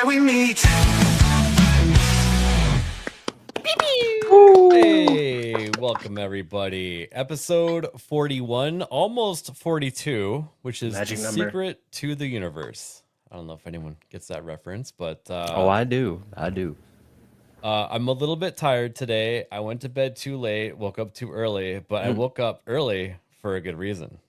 where we meet. Hey, welcome everybody. Episode 41, almost 42, which is Magic the number. secret to the universe. I don't know if anyone gets that reference, but oh, I do. I'm a little bit tired today. I went to bed too late, woke up too early, but I woke up early for a good reason.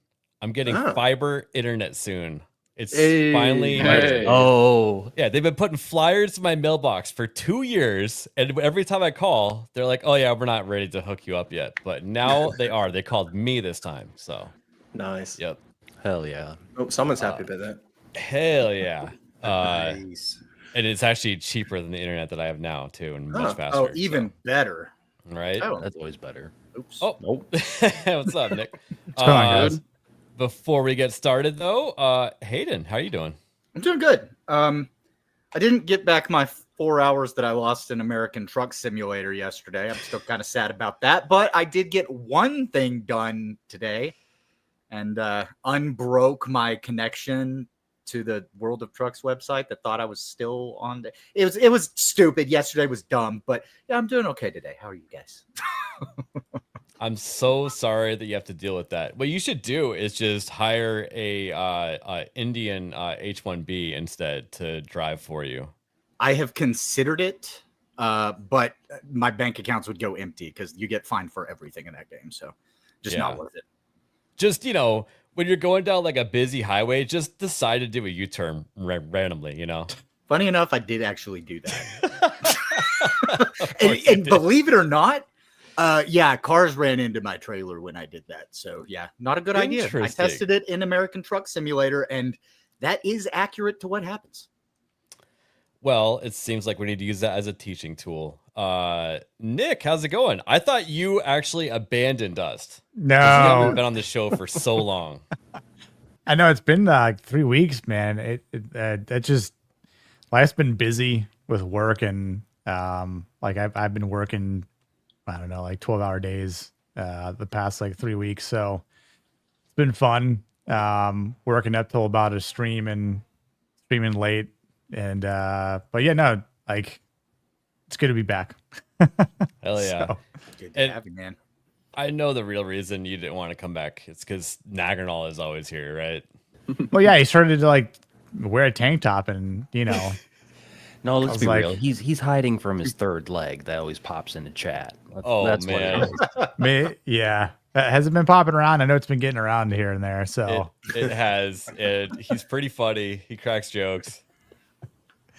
I'm getting fiber internet soon. It's finally here. Oh, Yeah, they've been putting flyers in my mailbox for 2 years, and every time I call, they're like, "Oh yeah, we're not ready to hook you up yet." But now they are. They called me this time, so Nice. yep. hell yeah. Oh, someone's happy about that. Hell yeah. Nice. And it's actually cheaper than the internet that I have now too, and much faster. Oh, even better. right. Oh, That's always better. oops. Oh, Nope. what's up, Nick? What's going on, guys? Before we get started, though, Hayden, how are you doing? I'm doing good. I didn't get back my 4 hours that I lost in American Truck Simulator yesterday. I'm still kind of sad about that, but I did get one thing done today and unbroke my connection to the World of Trucks website that thought I was still on. It was stupid. Yesterday was dumb, but yeah, I'm doing okay today. How are you guys? I'm so sorry that you have to deal with that. What you should do is just hire a Indian H-1B instead to drive for you. I have considered it, but my bank accounts would go empty because you get fined for everything in that game. So just not worth it. Just, when you're going down like a busy highway, just decide to do a U-turn randomly, Funny enough, I did actually do that. and believe it or not, cars ran into my trailer when I did that. So yeah, not a good idea. I Interesting. tested it in American Truck Simulator, and that is accurate to what happens. Well, it seems like we need to use that as a teaching tool. Nick, how's it going? I thought you actually abandoned us. 'Cause you haven't No, been on the show for so long. I know it's been like 3 weeks, man. It just life's been busy with work and like I've been working, I don't know, like 12-hour days the past like 3 weeks. So it's been fun. Working up till about a streaming late, and but yeah, no, like it's good to be back. Hell yeah. So, Good to And- have you, man. I know the real reason you didn't want to come back. It's because Nagrinol is always here, right? well, yeah, he started to like wear a tank top, and No, let's was be like- real. He's hiding from his third leg that always pops into chat. Oh, what man. it is. yeah, has it been popping around? I know it's been getting around here and there. So It has. He's pretty funny. He cracks jokes.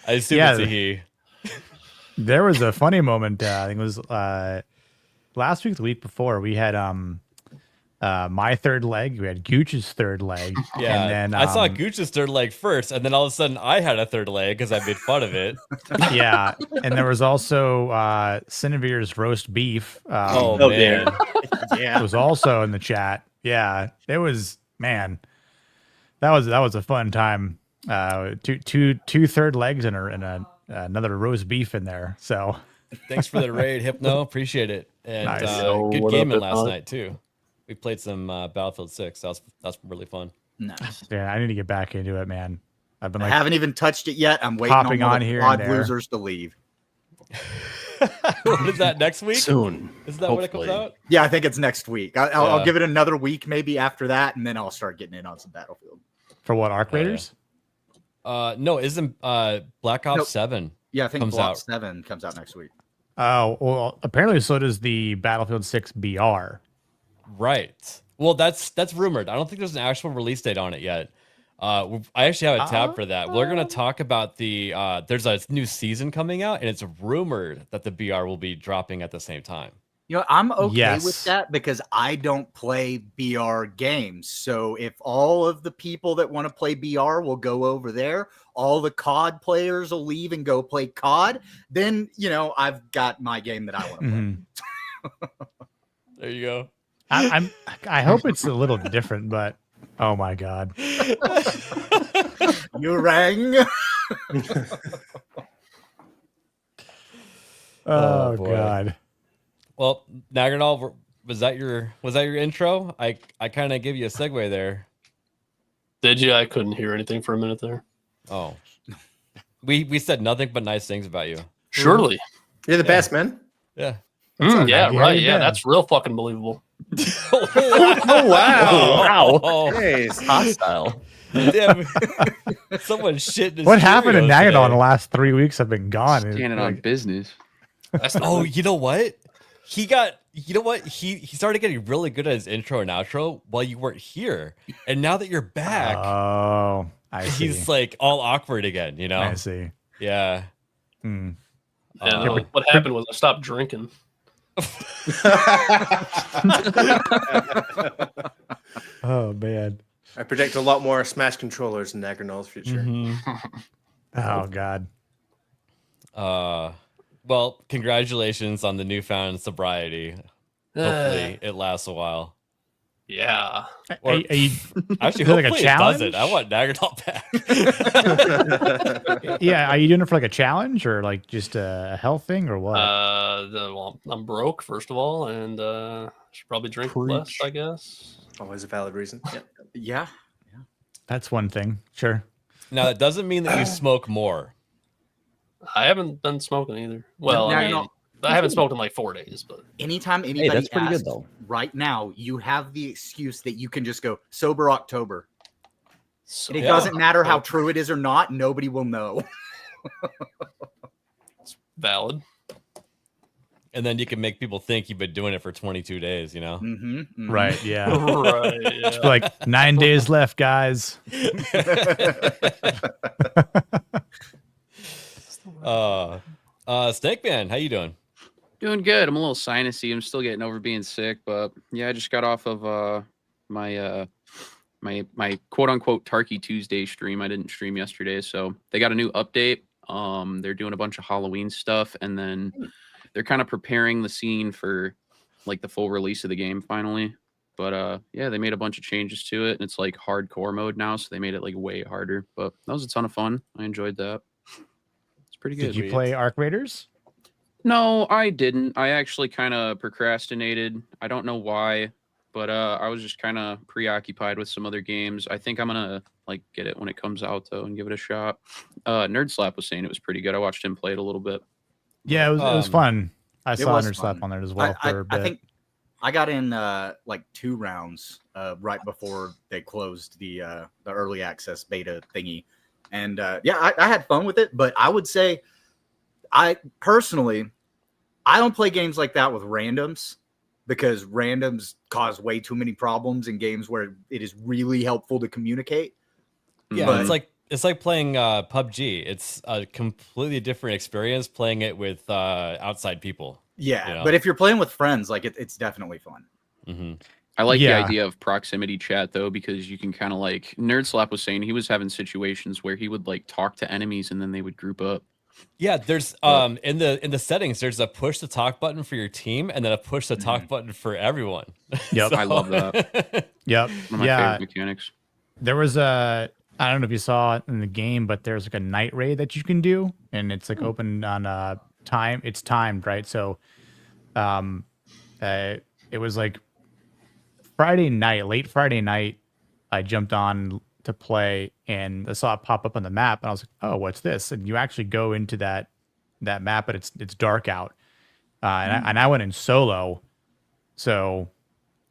I assume Yeah. it's a he. there was a funny moment. I think it was last week, the week before. We had my third leg. We had Gooch's third leg. Yeah, and then I saw Gooch's third leg first, and then all of a sudden I had a third leg because I made fun of it. yeah, and there was also Cinevere's roast beef. Oh, Oh, man. It Yeah. was also in the chat. Yeah, it was, man. That was a fun time. Two third legs and another roast beef in there. So Thanks for the raid, Hypno. Appreciate it. And Nice. Yo, good what up, gaming last Hypno? night, too. We played some Battlefield 6. That's really fun. Nice. yeah, I need to get back into it, man. I've been I like, haven't even touched it yet. I'm waiting Hopping on on the here odd and there. losers to leave. What is that, next week? Soon. Is that when it comes hopefully. out? Yeah, I think it's next week. I'll Yeah. give it another week maybe after that, and then I'll start getting in on some Battlefield. for what, Arc Oh, yeah. Raiders? No, isn't Black Ops Nope. 7? Yeah, I think Comes Block out. 7 comes out next week. Oh, well, apparently so does the Battlefield 6 BR. Right. Well, that's rumored. I don't think there's an actual release date on it yet. I actually have a tab for that. We're going to talk about there's a new season coming out, and it's rumored that the BR will be dropping at the same time. You know, I'm okay with Yes. that because I don't play BR games. So if all of the people that want to play BR will go over there, all the COD players will leave and go play COD, then, I've got my game that I want to play. Mhm. There you go. I hope it's a little different, but oh my god. You rang. Oh, boy. god. Well, Nagrinol, was that your intro? I kind of gave you a segue there. Did you? I couldn't hear anything for a minute there. Oh, We said nothing but nice things about you. Surely. You're the best, man. Yeah. Yeah, Yeah, right. you Yeah, bet. that's real fucking believable. Oh wow! Oh, Jeez. Hostile. damn. Someone shit in his What happened to Cheerios Nagano today. in the last 3 weeks? Have been gone. It's Standing on like- business. That's not Oh, good. you know what? He got. You know what? He started getting really good at his intro and outro while you weren't here, and now that you're back, Oh, I see. he's like all awkward again. You know? I see. Yeah. Hmm. And what happened was I stopped drinking. Oh man. I predict a lot more Smash controllers in Nagranol's future. Oh god. Well, congratulations on the newfound sobriety. Hopefully, it lasts a while. Yeah. Or- Are you, Actually, Is it like a hopefully it challenge? doesn't. I want Nagano back. yeah, are you doing it for like a challenge or like just a health thing or what? Well, I'm broke, first of all, and should probably drink less, I guess. Always a valid reason. Yeah. Yeah. That's one thing. Sure. Now, that doesn't mean that you smoke more. I haven't been smoking either. Well, No, I mean, no. I haven't smoked in like 4 days, but Anytime anybody that's pretty good, asks, though. right now, you have the excuse that you can just go sober October. so, And it yeah. doesn't matter how true it is or not. Nobody will know. Valid. And then you can make people think you've been doing it for 22 days, you know? Mm-hmm, Right. Yeah. Right. Yeah. Just be like 9 days left, guys. Snake Man, how you doing? Doing good. I'm a little sinusy. I'm still getting over being sick, but yeah, I just got off of my my quote unquote Tarky Tuesday stream. I didn't stream yesterday, so they got a new update. They're doing a bunch of Halloween stuff, and then they're kind of preparing the scene for like the full release of the game finally. But yeah, they made a bunch of changes to it, and it's like hardcore mode now, so they made it like way harder. But that was a ton of fun. I enjoyed that. It's pretty good. Did you play Arc Raiders? No, I didn't. I actually kind of procrastinated. I don't know why, but I was just kind of preoccupied with some other games. I think I'm gonna like get it when it comes out though and give it a shot. Nerd Slap was saying it was pretty good. I watched him play it a little bit. Yeah, it was fun. I it saw was Underslap fun. on there as well for a bit. I think I got in like 2 rounds right before they closed the early access beta thingy. And yeah, I had fun with it, but I would say I don't play games like that with randoms because randoms cause way too many problems in games where it is really helpful to communicate. Yeah, But- it's like playing PUBG. It's a completely different experience playing it with outside people. Yeah, You know? but if you're playing with friends, like it's definitely fun. Mm-hmm. I like Yeah. the idea of proximity chat though, because you can kind of like Nerd Slap was saying he was having situations where he would like talk to enemies and then they would group up. Yeah, there's in the settings there's a push to talk button for your team and then a push to talk button for everyone. Yep. I love that. Yep. One of my Yeah. favorite mechanics. There was I don't know if you saw it in the game, but there's like a night raid that you can do, and it's like open on time. It's timed, right? So, it was like Friday night, late Friday night. I jumped on to play, and I saw it pop up on the map, and I was like, "Oh, what's this?" And you actually go into that map, but it's dark out, and I went in solo, so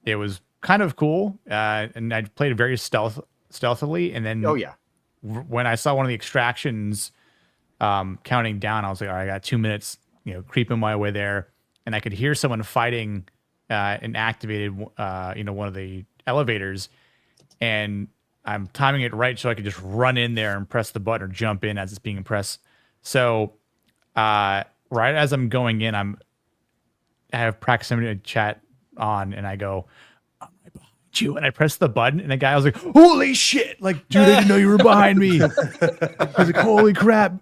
it was kind of cool, and I played it very stealthily, and then Oh yeah. when I saw one of the extractions counting down, I was like, all right, I got 2 minutes, creeping my way there. And I could hear someone fighting and activated, one of the elevators. And I'm timing it right so I could just run in there and press the button or jump in as it's being pressed. So right as I'm going in, I have proximity chat on, and I go, "I'm right behind you," and I press the button, and the guy was like, "Holy shit! Like, dude, I didn't know you were behind me." I was like, "Holy crap!"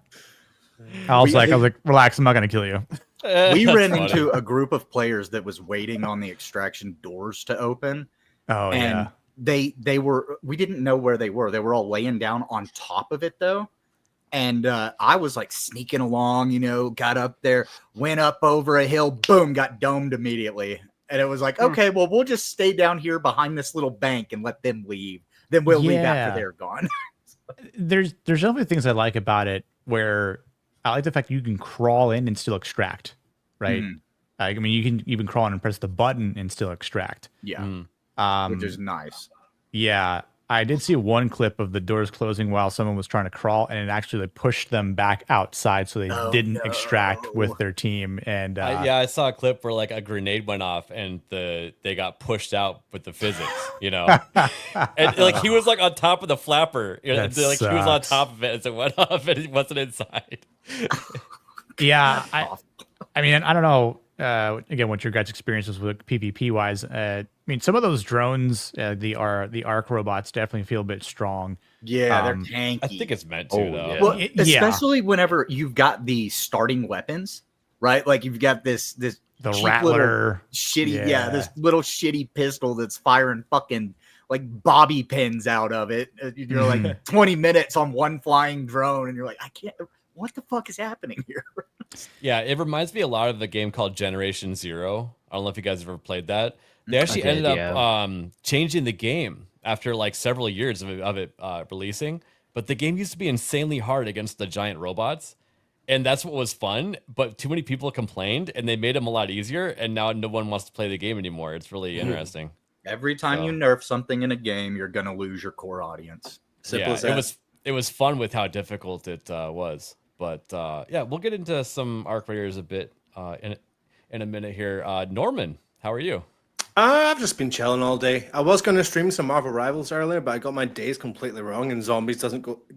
I was like, "Relax, I'm not gonna kill you." We That's ran funny. into a group of players that was waiting on the extraction doors to open. Oh And yeah, they were, we didn't know where they were. They were all laying down on top of it though. And I was like sneaking along, got up there, went up over a hill, boom, got domed immediately. And it was like, okay, well, we'll just stay down here behind this little bank and let them leave. Then we'll leave Yeah. after they're gone. there's definitely things I like about it. where I like the fact you can crawl in and still extract, right? Mhm. I mean, you can even crawl in and press the button and still extract. Yeah, which is nice. Yeah, I did see one clip of the doors closing while someone was trying to crawl, and it actually pushed them back outside so they didn't extract with their team. And I saw a clip where like a grenade went off and they got pushed out with the physics, and like he was like on top of the flapper, like he was on top of it as it went off and it wasn't inside. Yeah, I mean, I don't know. Again, what your guys' experiences with PvP wise? I mean, some of those drones, the arc robots, definitely feel a bit strong. Yeah, they're tanky. I think it's meant to though. Yeah. Well, especially whenever you've got the starting weapons, right? Like you've got this The cheap Rattler, shitty, yeah. this little shitty pistol that's firing fucking like bobby pins out of it. You're like 20 minutes on one flying drone, and you're like, I can't. What the fuck is happening here? Yeah, it reminds me a lot of the game called Generation Zero. I don't know if you guys have ever played that. They actually ended up changing the game after like several years of it releasing. But the game used to be insanely hard against the giant robots. And that's what was fun. But too many people complained and they made them a lot easier. And now no one wants to play the game anymore. It's really interesting. Every time you nerf something in a game, you're going to lose your core audience. Simple as that. It was fun with how difficult it was. But yeah, we'll get into some Arc Raiders a bit in a minute here. Norman, how are you? I've just been chilling all day. I was going to stream some Marvel Rivals earlier, but I got my days completely wrong, and Zombies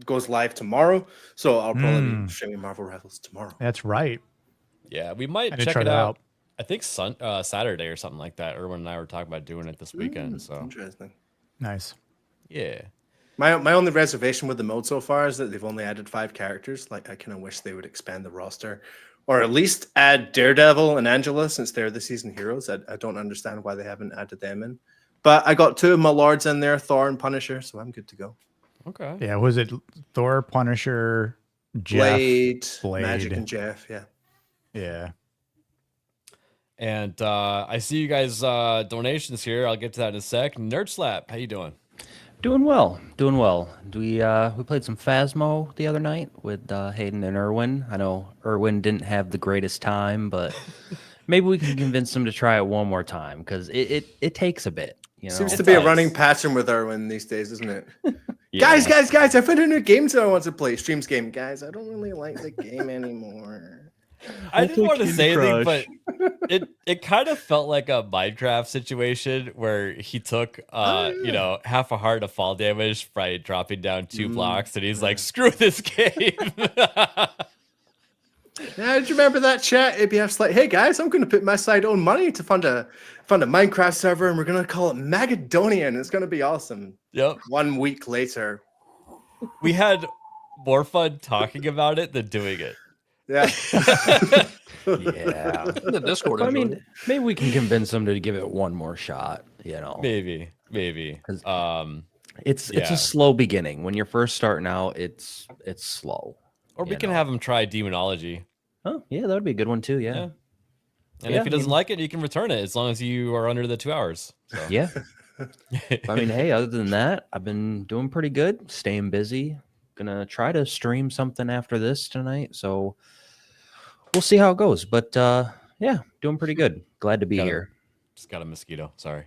goes live tomorrow, so I'll probably be streaming Marvel Rivals tomorrow. That's right. Yeah, we might check it out. I think Saturday or something like that. Erwin and I were talking about doing it this weekend. So interesting. Nice. Yeah. My only reservation with the mode so far is that they've only added 5 characters. Like, I kind of wish they would expand the roster, or at least add Daredevil and Angela since they're the season heroes. I don't understand why they haven't added them in. But I got 2 of my lords in there, Thor and Punisher, so I'm good to go. Okay. Yeah, was it Thor, Punisher, Jeff, Blade, Blade, Magic, and Jeff? Yeah. Yeah. And I see you guys donations here. I'll get to that in a sec. Nerd Slap, how you doing? Doing well. We played some Phasmo the other night with Hayden and Erwin. I know Erwin didn't have the greatest time, but maybe we can convince him to try it one more time because it takes a bit. Seems to be a running pattern with Erwin these days, isn't it? Yeah. Guys! I found a new game that I want to play. Streams game, guys. I don't really like the game anymore. I didn't want to say anything, but it kind of felt like a Minecraft situation where he took half a heart of fall damage by dropping down 2 blocks, and he's like, "Screw this game." Yeah, did you remember that chat? ABF's like, "Hey guys, I'm going to put my side-owned money to fund a Minecraft server, and we're going to call it Magadonian. It's going to be awesome." Yep. 1 week later, we had more fun talking about it than doing it. Yeah. Yeah. The Discord. I mean, maybe we can convince them to give it one more shot, Maybe. It's a slow beginning. When you're first starting out, it's slow. Or we can have him try Demonology. Oh, yeah, that would be a good one too, yeah. And if he doesn't like it, you can return it as long as you are under the 2 hours. So. Yeah. I mean, hey, other than that, I've been doing pretty good, staying busy. Gonna try to stream something after this tonight, so we'll see how it goes. But yeah, doing pretty good. Glad to be here. Just got a mosquito. Sorry.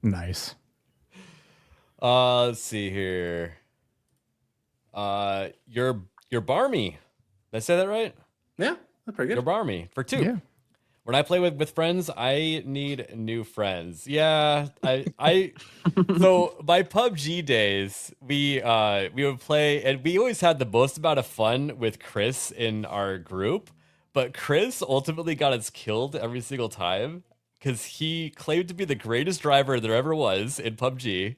Nice. Let's see here. You're Barmy. Did I say that right? Yeah, that's pretty good. You're Barmy for 2. Yeah. When I play with friends, I need new friends. Yeah, I so my PUBG days, we would play, and we always had the most amount of fun with Chris in our group. But Chris ultimately got us killed every single time because he claimed to be the greatest driver there ever was in PUBG,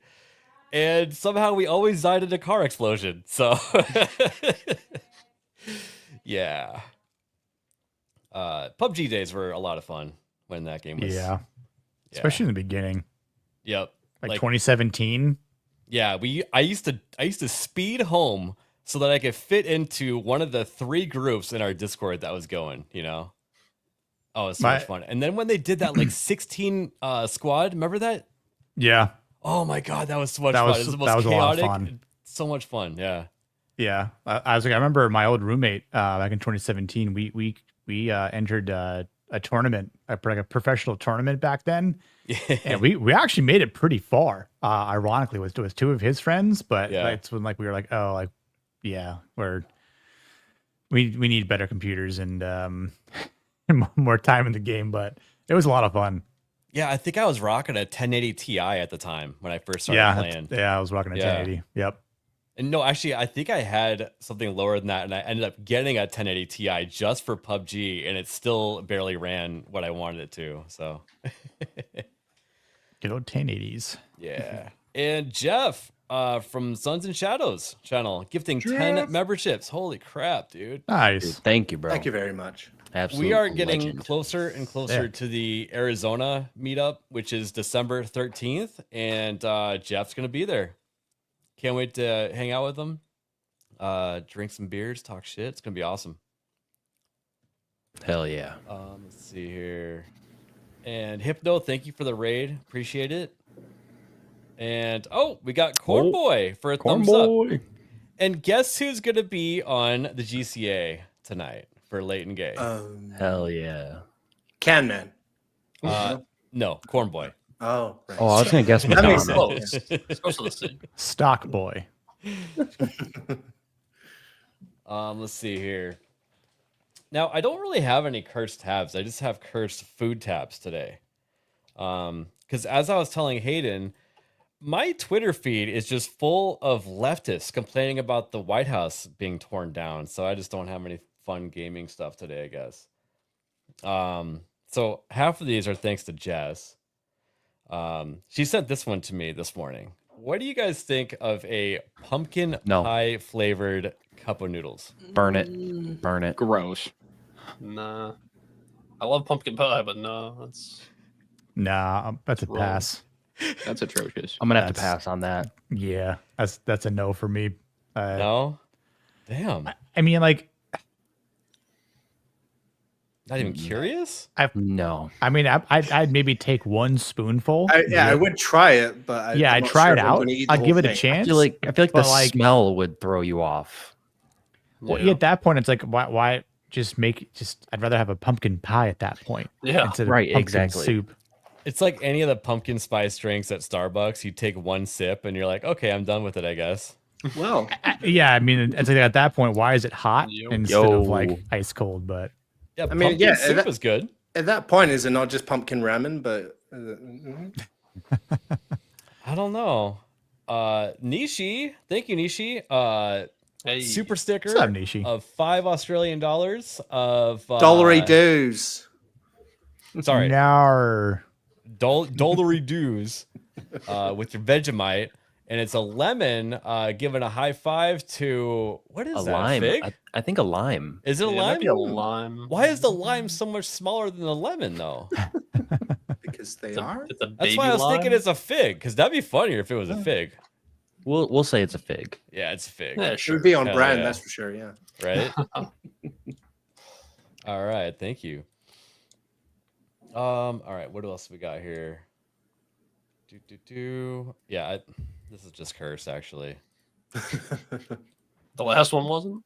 and somehow we always died in a car explosion. So yeah. PUBG days were a lot of fun when that game was. Yeah. Especially in the beginning. Yep. Like 2017. Yeah, I used to speed home so that I could fit into one of the 3 groups in our Discord that was going, Oh, it's so much fun. And then when they did that like 16 squad, remember that? Yeah. Oh my god, that was so much fun. It was the most chaotic. So much fun, yeah. Yeah, I was like, I remember my old roommate back in 2017. We entered a tournament, like a professional tournament back then, and we actually made it pretty far. Ironically, with two of his friends, but it's when like we were like, oh, like yeah, we need better computers and more time in the game. But it was a lot of fun. Yeah, I think I was rocking a 1080 Ti at the time when I first started playing. Yeah, I was rocking a 1080. Yep. And no, actually, I think I had something lower than that, and I ended up getting a 1080 Ti just for PUBG, and it still barely ran what I wanted it to. So, good old 1080s. Yeah. And Jeff from Suns and Shadows channel gifting 10 memberships. Holy crap, dude! Nice. Dude, thank you, bro. Thank you very much. Absolutely. We are getting legend. closer and closer to the Arizona meetup, which is December 13th, and Jeff's gonna be there. Can't wait to hang out with them, drink some beers, talk shit. It's gonna be awesome. Hell yeah. Let's see here. And Hypno, thank you for the raid. Appreciate it. And we got Corn Boy for a thumbs up. And guess who's gonna be on the GCA tonight for Late and Gay? Hell yeah. Can Man. No, Corn Boy. Oh, right. Oh, I was gonna guess That makes Madonna. sense. It's close to the same. Stock boy. Let's see here. Now, I don't really have any cursed tabs. I just have cursed food tabs today. Because as I was telling Hayden, my Twitter feed is just full of leftists complaining about the White House being torn down. So I just don't have any fun gaming stuff today, I guess. So half of these are thanks to Jess. She sent this one to me this morning. What do you guys think of a pumpkin pie flavored cup of noodles? Burn it. Burn it. Gross. Nah. I love pumpkin pie, but no, that's a pass. That's atrocious. I'm gonna have to pass on that. Yeah, that's a no for me. No? Damn. I mean, like, not even curious? No. I mean, I'd maybe take one spoonful. I would try it, but I'd try it out. I'd give it a chance. I feel like the smell would throw you off. Well, yeah, at that point, it's like, why just I'd rather have a pumpkin pie at that point. Yeah, instead of right, pumpkin exactly. soup. It's like any of the pumpkin spice drinks at Starbucks. You take one sip and you're like, okay, I'm done with it, I guess. Well, yeah, I mean, it's like at that point, why is it hot instead of like ice cold? But yeah, I mean, pumpkin soup is good. At that point, is it not just pumpkin ramen? But I don't know. Nishi, thank you, Nishi. hey. Super sticker What's up, Nishi? of $5 Australian of dollary dues. Sorry, Nar. dollary dues with your Vegemite, and it's a lemon giving a high five to what is A that? lime. Fig? I think a lime. Is it a Yeah, it lime? might be a lime. Why is the lime so much smaller than the lemon though? Because they It's are. a That's baby why I was lime? thinking it's a fig, because that'd be funnier if it was a fig. We'll say it's a fig. Yeah, it's a fig. Yeah, It sure. would be on Hell brand, yeah. that's for sure. Yeah. Right? All right, thank you. All right, what else we got here? Yeah, this is just curse actually. The last one wasn't.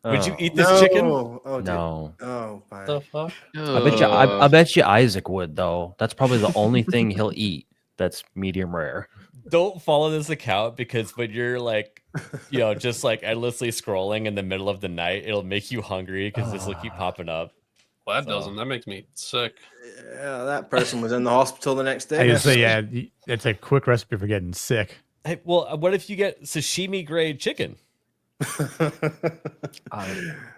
Would you Oh. eat this chicken? Oh, dude. No. Oh, fine. The fuck? I bet you Isaac would though. That's probably the only thing he'll eat that's medium rare. Don't follow this account because when you're like, just like endlessly scrolling in the middle of the night, it'll make you hungry because this will keep popping up. Well, that So- doesn't. That makes me sick. Yeah, that person was in the hospital the next day. I just say, yeah, it's a quick recipe for getting sick. Hey, well, what if you get sashimi grade chicken?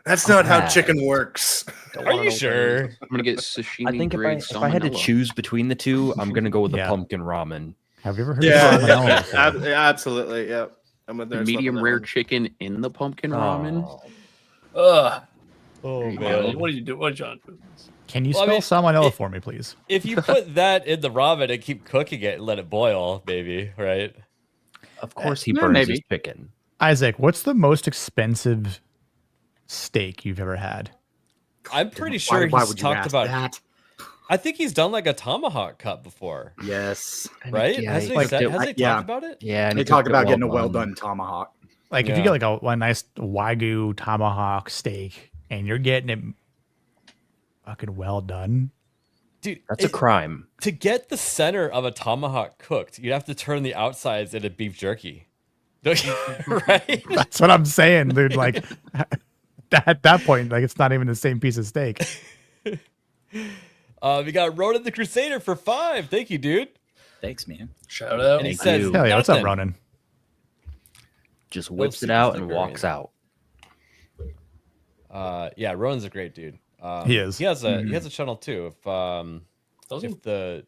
That's not how bad. chicken works. Don't Are wanna you know sure? I'm gonna get sashimi I think grade if I had to salmonella. choose between the two, I'm gonna go with the Yeah. pumpkin ramen. Have you ever heard Yeah, of salmonella before? absolutely. Yeah, I'm with The there. medium rare chicken in the pumpkin ramen. Oh. Ugh. Oh There you man! go. What do you do? What, John? Can you Well, I spell mean, salmonella for me, please? If you put that in the ramen and keep cooking it and let it boil, maybe, right? Of course he Yeah, burns his maybe. chicken. Isaac, what's the most expensive steak you've ever had? I'm pretty sure Why he's would you talked ask about. that? I think he's done like a tomahawk cut before, Yes. right? Yeah, Hasn't he, like said, hasn't he yeah. talked about it? Yeah, and They he talk cooked it about getting a well done tomahawk. Like if you get like a nice Wagyu tomahawk steak and you're getting it fucking well done. Dude, That's a crime. to get the center of a tomahawk cooked, you'd have to turn the outsides into beef jerky. Right? That's what I'm saying, dude. Like at that point, like it's not even the same piece of steak. We got Ronan the Crusader for 5. Thank you, dude. Thanks, man. Shout out. And he Thank says, you. Hell yeah, what's up, nothing. Ronan? Just whips it super out and librarian. walks out. Yeah, Ronan's a great dude. He is. He has a channel too. Does he? If the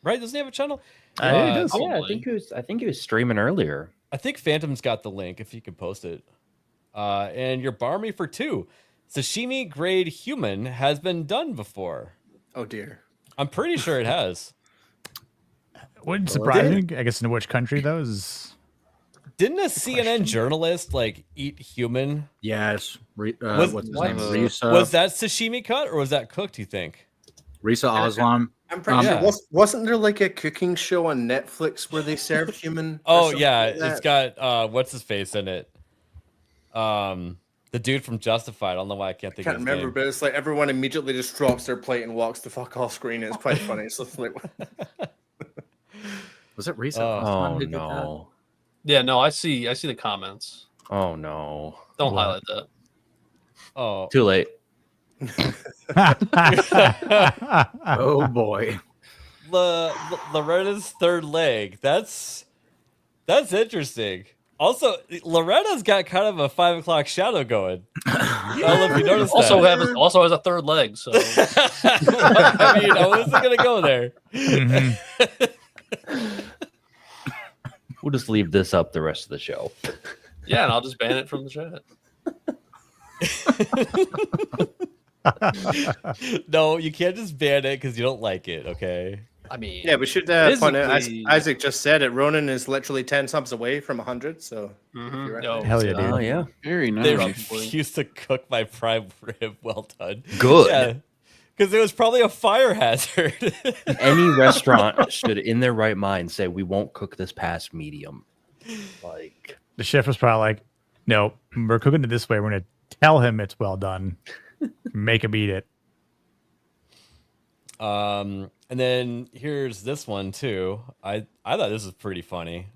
right, doesn't he have a channel? Yeah, he does. Yeah, Probably. I think he was streaming earlier. I think Phantom's got the link if you could post it. And you're barmy for 2. Sashimi grade human has been done before. Oh dear. I'm pretty sure it has. Wouldn't surprise me. I guess in which country though is Didn't a CNN journalist like eat human? Yes. Was- What's his what? name? Risa. Was that sashimi cut or was that cooked, you think? Risa Aslan. I'm pretty Yeah. sure. Wasn't there like a cooking show on Netflix where they served human? or Oh something yeah, like it's that? got what's his face in it? The dude from Justified. I don't know why I can't think Can't of his remember, name. but it's like everyone immediately just drops their plate and walks the fuck off screen. It's quite funny. So it's like, Was it Risa Oh, Aslan Oh who did that? no. Yeah, no, I see the comments. Oh no. Don't What? highlight that. Oh, Too late. Oh boy. Loretta's third leg. That's interesting. Also, Loretta's got kind of a 5 o'clock shadow going. I don't know if you noticed that. Also has a third leg. So I mean, I wasn't gonna go there. Mhm. We'll just leave this up the rest of the show. yeah, and I'll just ban it from the chat. No, you can't just ban it because you don't like it. Okay. I mean, yeah, we should point out, as Physically- Isaac just said it, Ronan is literally 10 subs away from 100. So mhm, You're right. no, Hell yeah, yeah. dude. Oh yeah. Very They nice. refuse to cook my prime rib. Well done. Good. Yeah, because it was probably a fire hazard. Any restaurant should, in their right mind, say we won't cook this past medium. Like, The chef was probably like, "No, we're cooking it this way. We're gonna tell him it's well done. Make him eat it." And then here's this one too. I thought this was pretty funny.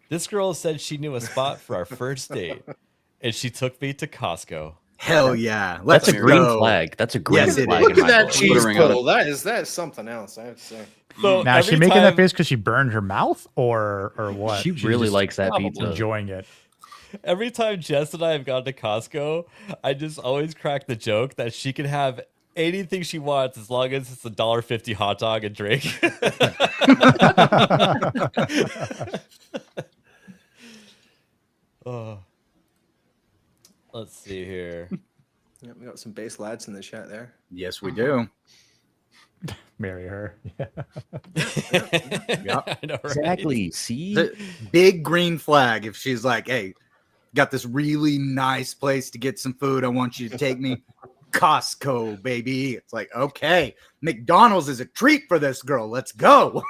This girl said she knew a spot for our first date, and she took me to Costco. Hell yeah. that's Let's a green go. flag. That's a green Yes, it flag. is. look in at my that book. cheese ring on pull. That is something else. I have to say. So Now, is she every making that time- face because she burned her mouth, or what? She She's really just likes that probably pizza. enjoying it. Every time Jess and I have gone to Costco, I just always crack the joke that she can have anything she wants as long as it's a $1.50 hot dog and drink. Oh. Let's see here. Yeah, we got some base lads in the chat there. Yes, we do. Marry her. Yeah. I know, right? Exactly. See, The big green flag if she's like, hey, got this really nice place to get some food. I want you to take me. Costco, baby. It's like, okay, McDonald's is a treat for this girl. Let's go.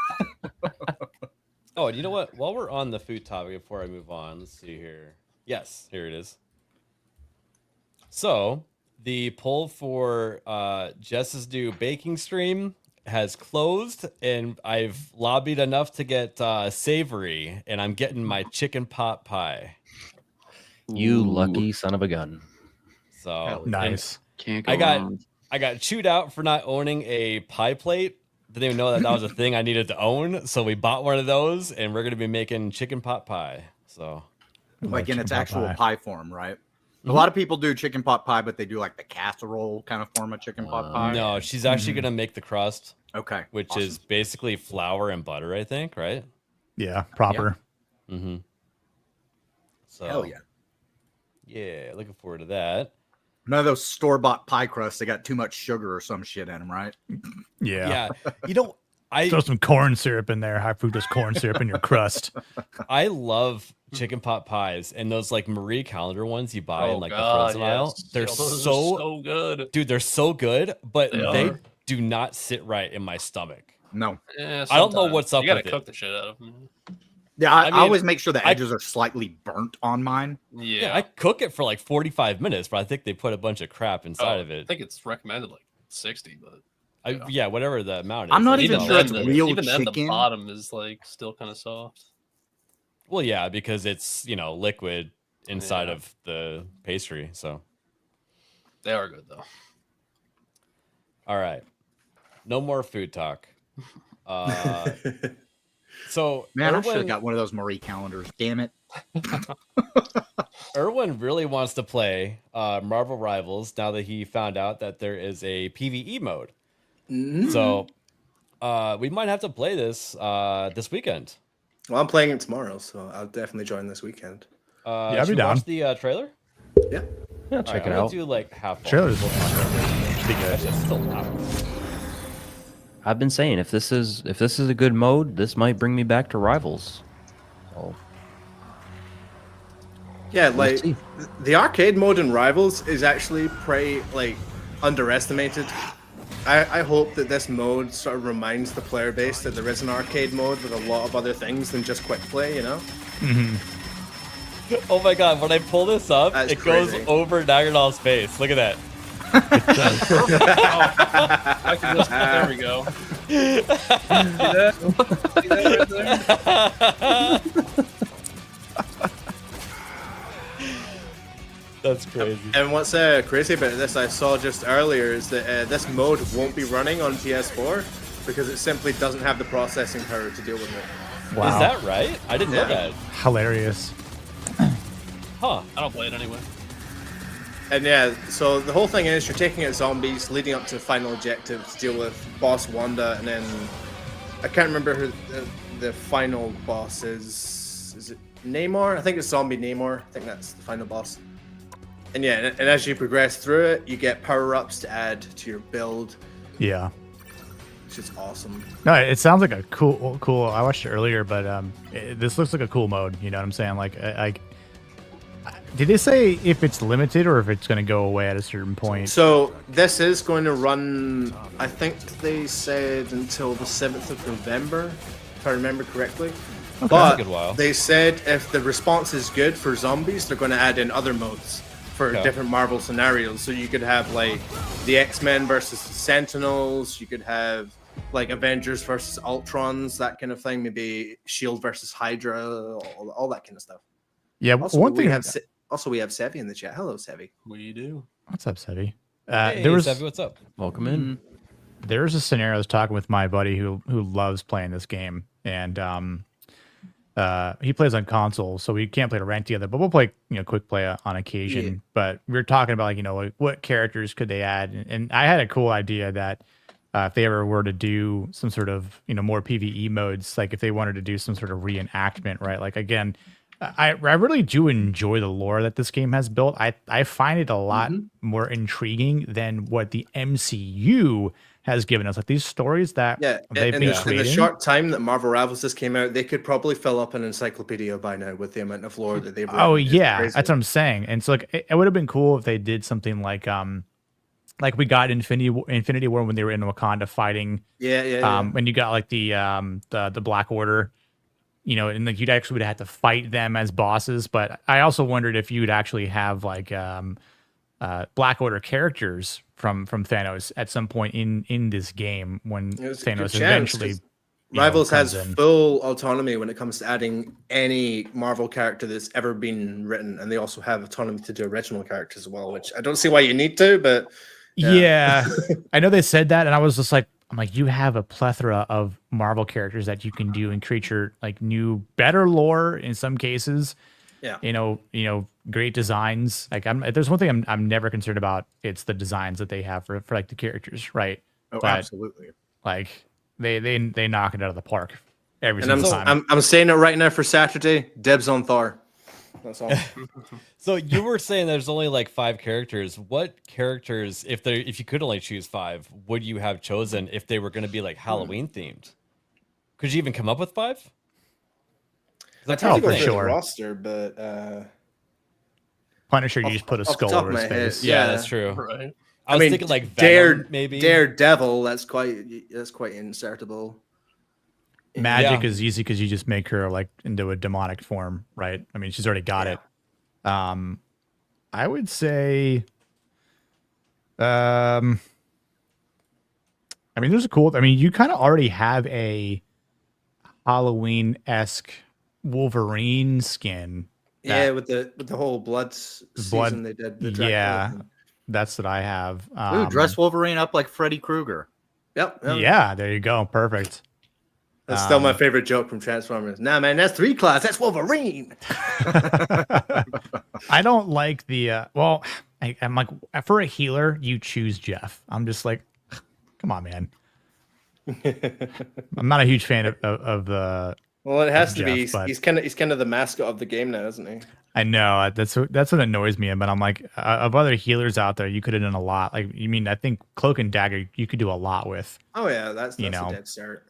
Oh, and you know what? While we're on the food topic, before I move on, let's see here. Yes, here it is. So the poll for Jess's new baking stream has closed, and I've lobbied enough to get savory, and I'm getting my chicken pot pie. you lucky son of a gun. So Nice. Can't go I got wrong. I got chewed out for not owning a pie plate. Didn't even know that that was a thing I needed to own. So we bought one of those, and we're gonna be making chicken pot pie. So Like in its Chicken pot actual pie. pie form, right? Mhm. A lot of people do chicken pot pie, but they do like the casserole kind of form of chicken pot pie. no, she's actually gonna make the crust, Okay. which awesome. is basically flour and butter, I think, right? Yeah, proper. Mm-hmm. So Hell yeah. yeah, looking forward to that. None of those store-bought pie crusts, they got too much sugar or some shit in them, right? Yeah. Yeah, you know, Throw some corn syrup in there, high fructose corn syrup in your crust. I love chicken pot pies, and those like Marie Calendar ones you buy in like the God, frozen aisle. yes. They're Yo, those are so so good. dude, they're so good, but They they are. do not sit right in my stomach. No. Yeah, I don't know sometimes. what's up You gotta with it. cook the shit out of them. Yeah, I I mean, always make sure the I- edges are slightly burnt on mine. Yeah, I cook it for like 45 minutes, but I think they put a bunch of crap inside of I it. think it's recommended like 60, but Yeah, whatever the amount is. I'm not like, even you know, sure it's like, real even then the chicken. bottom is like still kind of soft. Well, yeah, because it's, liquid inside Yeah. of the pastry. So, They are good though. all right. No more food talk. So, Man, I should have Erwin, got one of those Marie calendars. Damn it. Erwin really wants to play Marvel Rivals now that he found out that there is a PvE mode. So, we might have to play this this weekend. Well, I'm playing it tomorrow, so I'll definitely join this weekend. I'll should be we down. watch the trailer? Yeah. Yeah, check I'm it gonna out. do like half. Trailers look pretty good. Actually, it's still loud. I've been saying if this is a good mode, this might bring me back to Rivals. Oh, Yeah, we'll like see. the arcade mode in Rivals is actually pretty like underestimated. I hope that this mode sort of reminds the player base that there is an arcade mode with a lot of other things than just quick play, you know? Oh my god, when I pull this up, That's it goes crazy. over Naganol's face. Look at that. I can just, there we go. See that? See that right there? That's crazy. And what's crazy about this I saw just earlier is that this mode won't be running on PS4 because it simply doesn't have the processing power to deal with it. Wow. Is that right? I didn't know that. Hilarious. Huh. I don't play it anyway. And yeah, so the whole thing is you're taking out zombies, leading up to the final objective to deal with Boss Wanda, and then I can't remember who the final boss is. Is it Namor? I think it's Zombie Namor. I think that's the final boss. And yeah, and as you progress through it, you get power-ups to add to your build, Yeah. which is awesome. No, it sounds like a cool. I watched it earlier, but this looks like a cool mode. You know what I'm saying? Like, did they say if it's limited or if it's going to go away at a certain point? So this is going to run, I think they said until the 7th of November, if I remember correctly. That's But a good while. they said if the response is good for zombies, they're going to add in other modes for Okay. different Marvel scenarios. So you could have like the X-Men versus the Sentinels. You could have like Avengers versus Ultrons, that kind of thing. Maybe Shield versus Hydra, all that kind of stuff. Yeah, Also, one we thing. have we have Sevi in the chat. Hello, Sevi. We do. What's up, Sevi? Hey, there was Savvy, what's up? Welcome in. There's a scenario I was talking with my buddy who loves playing this game, and he plays on console, so we can't play to rank together, but we'll play quick play on occasion. Yeah. But we were talking about like what characters could they add, and I had a cool idea that if they ever were to do some sort of more PvE modes, like if they wanted to do some sort of reenactment, right? Like again, I really do enjoy the lore that this game has built. I find it a lot more intriguing than what the MCU has given us. Like these stories that Yeah, they've in been the creating. short time that Marvel Rivals just came out, they could probably fill up an encyclopedia by now with the amount of lore that they've written. Oh It's yeah, crazy. that's what I'm saying. And so like it would have been cool if they did something like we got Infinity War when they were in Wakanda fighting. Yeah. When you got like the Black Order, and like you'd actually would have to fight them as bosses. But I also wondered if you'd actually have like Black Order characters from Thanos at some point in this game when There's a good Thanos chance, eventually 'cause Rivals has comes in. full autonomy when it comes to adding any Marvel character that's ever been written, and they also have autonomy to do original characters as well, which I don't see why you need to, but Yeah, I know they said that, and I was just like, I'm like, you have a plethora of Marvel characters that you can do and create your like new, better lore in some cases. yeah. Great designs. Like, if there's one thing I'm never concerned about, it's the designs that they have for like the characters, right? Oh, But, absolutely. Like they knock it out of the park every And single time. I'm saying it right now for Saturday. Dibs on Thor. That's all. So you were saying there's only like 5 characters. What characters, if you could only choose 5, would you have chosen if they were going to be like Halloween themed? Could you even come up with 5? That's Oh, how for the sure. roster, but Punisher, you just put a off the skull top over of his my head, face. Yeah, Yeah. that's true. Right. I was thinking like Venom, maybe. Daredevil. That's quite insertable. Magic Yeah. is easy because you just make her like into a demonic form, right? I mean, she's already got it. I would say, I mean, there's a cool. I mean, you kind of already have a Halloween-esque Wolverine skin. Yeah, with the whole blood season they did. The Dracula thing. That's what I have. Ooh, dress Wolverine up like Freddy Krueger. Yep. Yeah, there you go. Perfect. That's still my favorite joke from Transformers. Nah, man, that's 3 class. That's Wolverine. I don't like the. Well, I'm like, for a healer, you choose Jeff. I'm just like, come on, man. I'm not a huge fan of the. Well, it has to Jeff, be. but- He's kind of the mascot of the game now, isn't he? I know that's what annoys me. But I'm like, of other healers out there, you could have done a lot. Like, you mean, I think Cloak and Dagger, you could do a lot with. Oh yeah, that's You a know. dead start.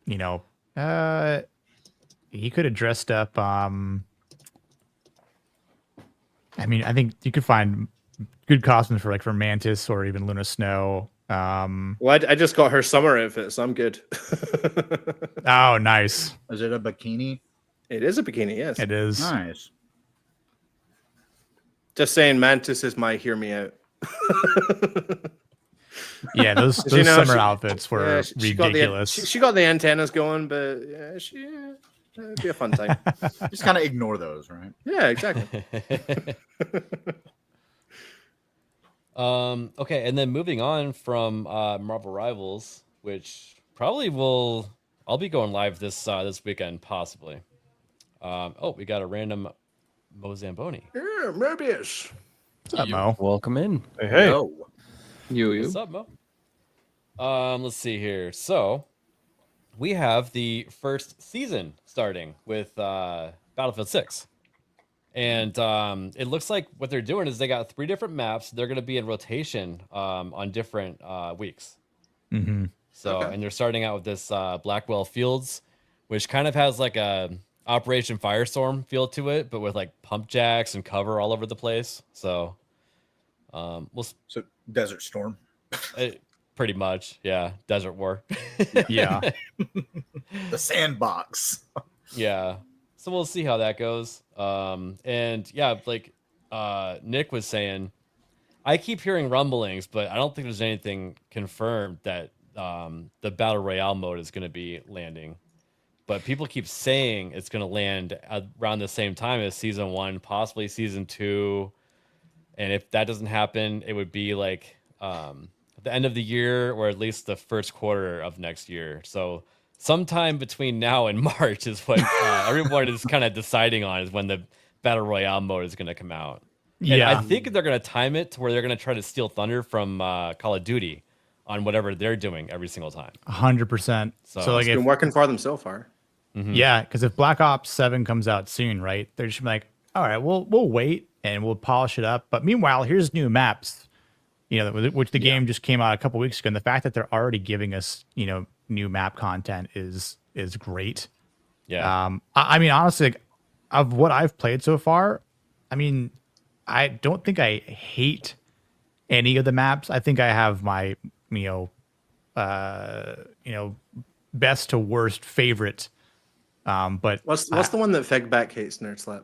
You know, he could have dressed up. I mean, I think you could find good costumes for Mantis or even Luna Snow. Well, I just got her summer outfit, so I'm good. Oh, nice. Is it a bikini? It is a bikini, yes. It is. Nice. Just saying, Mantis is my hear me out. Yeah, those summer outfits were ridiculous. She got the antennas going, but yeah, it'd be a fun time. Just kind of ignore those, right? Yeah, exactly. Okay, and then moving on from Marvel Rivals, which probably I'll be going live this weekend, possibly. We got a random Mo Zamboni. Yeah, Mobius. What's up, Mo? Welcome in. Hey. No. What's up, Mo? Let's see here. So we have the first season starting with Battlefield 6. And it looks like what they're doing is they got 3 different maps. They're going to be in rotation on different weeks. Mm-hmm. So, and they're starting out with this Blackwell Fields, which kind of has like a Operation Firestorm feel to it, but with like pump jacks and cover all over the place. So, So Desert Storm. Pretty much, yeah. Desert War. Yeah. The sandbox. Yeah. So we'll see how that goes. And yeah, like Nick was saying, I keep hearing rumblings, but I don't think there's anything confirmed that the Battle Royale mode is going to be landing. But people keep saying it's going to land around the same time as Season 1, possibly Season 2. And if that doesn't happen, it would be like at the end of the year or at least the first quarter of next year. So sometime between now and March is what everyone is kind of deciding on, is when the Battle Royale mode is going to come out. And Yeah. I think they're going to time it to where they're going to try to steal thunder from Call of Duty on whatever they're doing every single time. 100%. So So like, It's been working for them so far. yeah, because if Black Ops 7 comes out soon, right? They're just like, all right, we'll wait and we'll polish it up. But meanwhile, here's new maps, which the game just came out a couple weeks ago. And the fact that they're already giving us, new map content is great. Yeah. I mean, honestly, like, of what I've played so far, I mean, I don't think I hate any of the maps. I think I have my, best to worst favorite. But What's the one that Fegback hates, Nerdslap?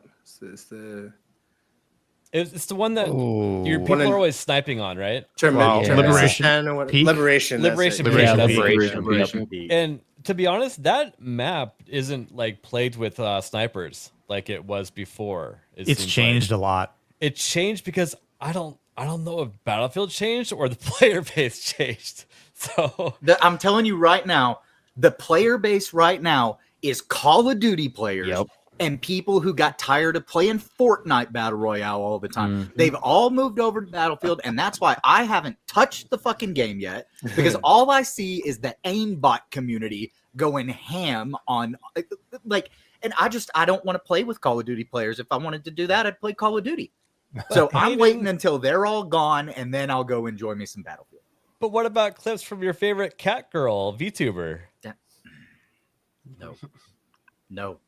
It's the one that your people are always sniping on, right? Liberation Peak? Liberation. Liberation Peak. Peak, Yeah, that's it. Liberation. And to be honest, that map isn't like plagued with snipers like it was before. It's changed a lot. It changed because I don't know if Battlefield changed or the player base changed. So I'm telling you right now, the player base right now is Call of Duty players and people who got tired of playing Fortnite Battle Royale all the time. Mm-hmm. They've all moved over to Battlefield, and that's why I haven't touched the fucking game yet, because all I see is the aimbot community going ham on and I don't want to play with Call of Duty players. If I wanted to do that, I'd play Call of Duty. So I'm waiting until they're all gone, and then I'll go enjoy me some Battlefield. but what about clips from your favorite cat girl VTuber? No.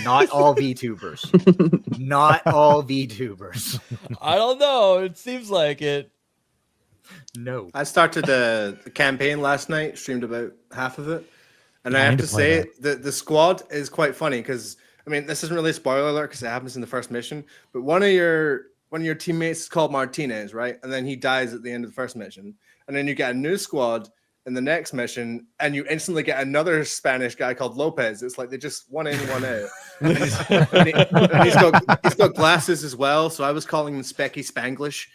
Not all VTubers. Not all VTubers. I don't know. It seems like it. No. I started the campaign last night, streamed about half of it, and I I have need to to play say the squad is quite funny because I mean this isn't really a spoiler alert because it happens in the first mission, but one of your teammates is called Martinez, right? And then he dies at the end of the first mission, and then you get a new squad in the next mission, and you instantly get another Spanish guy called Lopez. It's like they just one in, one out. And he's got glasses as well, so I was calling him Specky Spanglish.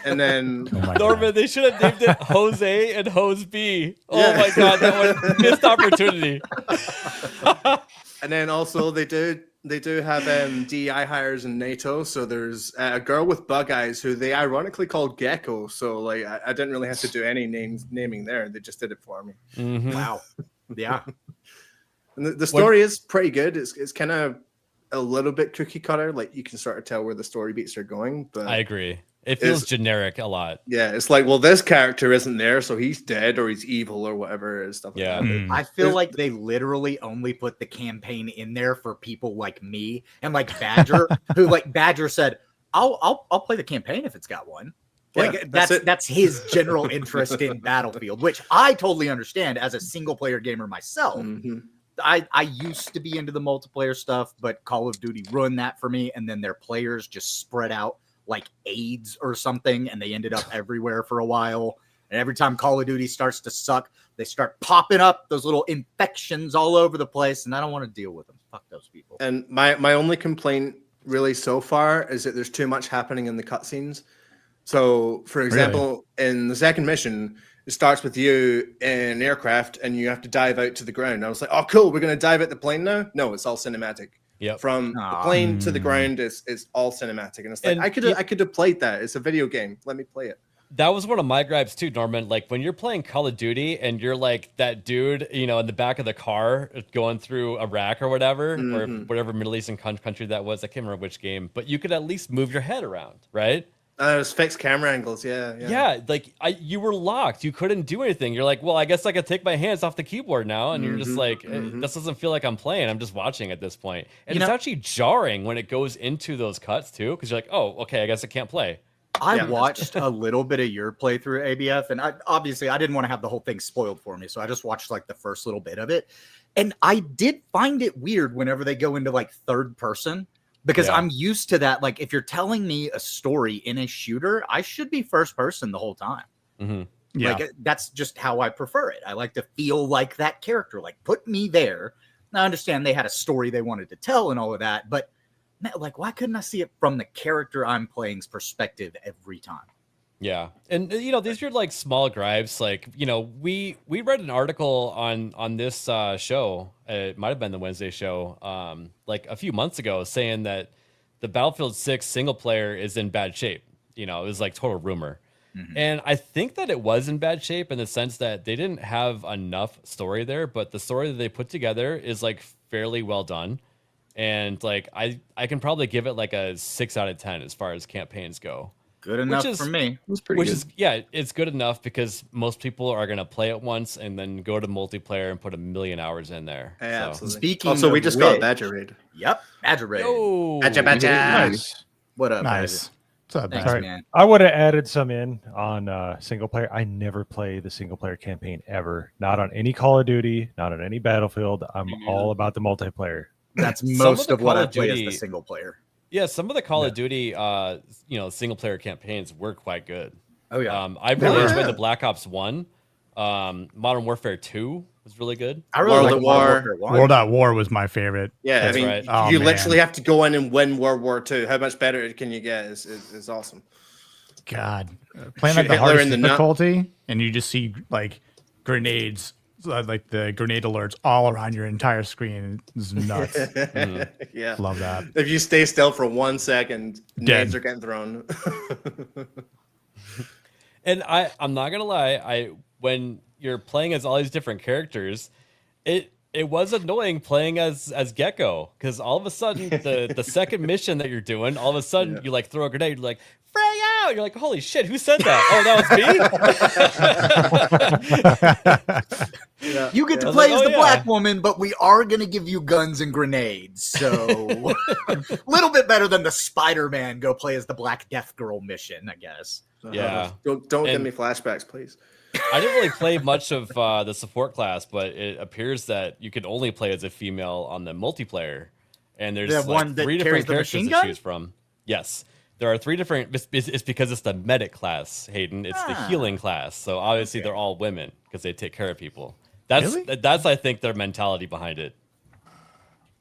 And then Oh my Norman, God. they should have named it Jose and Hose B. Oh Yeah. my God, that one missed opportunity. And then also they do have DEI hires in NATO. So there's a girl with bug eyes who they ironically called Gecko. So like I didn't really have to do any naming there. They just did it for me. Mhm. Wow. Yeah. And the story is pretty good. It's kind of a little bit cookie cutter. Like you can sort of tell where the story beats are going. But I agree. It feels Is- generic a lot. yeah, it's like, well, this character isn't there, so he's dead or he's evil or whatever and stuff like Yeah. that. Mm. I feel like they literally only put the campaign in there for people like me and like Badger, who like Badger said, I'll play the campaign if it's got one. Like Yeah, that's it. that's his general interest in Battlefield, which I totally understand as a single player gamer myself. Mhm. I used to be into the multiplayer stuff, but Call of Duty ruined that for me. And then their players just spread out like AIDS or something, and they ended up everywhere for a while. And every time Call of Duty starts to suck, they start popping up those little infections all over the place, and I don't want to deal with them. Fuck those people. And my only complaint really so far is that there's too much happening in the cutscenes. So, for example, in the second mission, it starts with you in an aircraft and you have to dive out to the ground. I was like, oh, cool, we're going to dive at the plane now? No, it's all cinematic. Yep. From the Aw. plane to the Mm. ground is all cinematic. And it's like, And I could have played that. It's a video game. Let me play it. That was one of my gripes too, Norman. Like when you're playing Call of Duty and you're like that dude, you know, in the back of the car going through Iraq or whatever, or Mhm. whatever Middle Eastern country that was. I can't remember which game, but you could at least move your head around, right? There's fixed camera angles. Yeah. Yeah, like you were locked. You couldn't do anything. You're like, well, I guess I could take my hands off the keyboard now. And you're just Mhm, like, mhm. this doesn't feel like I'm playing. I'm just watching at this point. And You it's know- actually jarring when it goes into those cuts too, because you're like, oh, okay, I guess I can't play. I Yeah. watched a little bit of your playthrough, ABF, and I didn't want to have the whole thing spoiled for me, so I just watched like the first little bit of it. And I did find it weird whenever they go into like third person, because Yeah. I'm used to that. Like if you're telling me a story in a shooter, I should be first person the whole time. Hmm. Yeah. Like that's just how I prefer it. I like to feel like that character. Like put me there. Now I understand they had a story they wanted to tell and all of that, but man, like why couldn't I see it from the character I'm playing's perspective every time? Yeah, and you know these are like small gripes. Like you know, we read an article on this show. It might have been the Wednesday show, like a few months ago, saying that the Battlefield 6 single player is in bad shape. You know, it was like total rumor, Mhm. and I think that it was in bad shape in the sense that they didn't have enough story there. But the story that they put together is like fairly well done, and like I can probably give it like a 6 out of 10 as far as campaigns go. Good enough is- for me. That's pretty Which good. is yeah, it's good enough because most people are gonna play it once and then go to multiplayer and put 1,000,000 hours in there. Yeah, So- absolutely. Speaking Also, we of just got a which- Badger raid. Yep, Badger Raid. Yo, Badger, Badger. Nice. What up, Nice. What's up, Badger? man? Thanks, man. I would have added some in on single player. I never play the single player campaign ever. Not on any Call of Duty, not on any Battlefield. I'm Me neither. all about the multiplayer. That's Some most of of the what Call I of play as Duty- the single player. yeah, some of the Call of Duty single player campaigns were quite good. Oh yeah, I really were. enjoyed the Black Ops 1. Modern Warfare 2 was really good. I really World like at Modern War. Warfare 1. World at War was my favorite. Yeah, That's I mean, right. Oh, you man. literally have to go in and win World War II. How much better can you get? Is awesome. God, playing Shoot like the Hitler hardest in the nut. difficulty, and you just see like grenades, like the grenade alerts all around your entire screen. It's nuts. Yeah. Love that. If you stay still for 1 second, Dead. nades are getting thrown. And I'm not gonna lie, when you're playing as all these different characters, it was annoying playing as Gecko, because all of a sudden the second mission that you're doing, all of a sudden Yeah. you like throw a grenade, you're like frag out, out. You're like, holy shit, who said that? Oh, that was me. Yeah. You get to I was play like, as oh, the yeah. black woman, but we are going to give you guns and grenades. So a little bit better than the Spider-Man go play as the Black Death Girl mission, I guess. Yeah. Don't give And- me flashbacks, please. I didn't really play much of the support class, but it appears that you could only play as a female on the multiplayer, and there's The like one that 3 carries different the characters machine to gun? choose from. Yes, there are 3 different. It's because it's the medic class, Hayden. It's the healing class, so obviously they're all women because they take care of people. That's Really? that's I think their mentality behind it.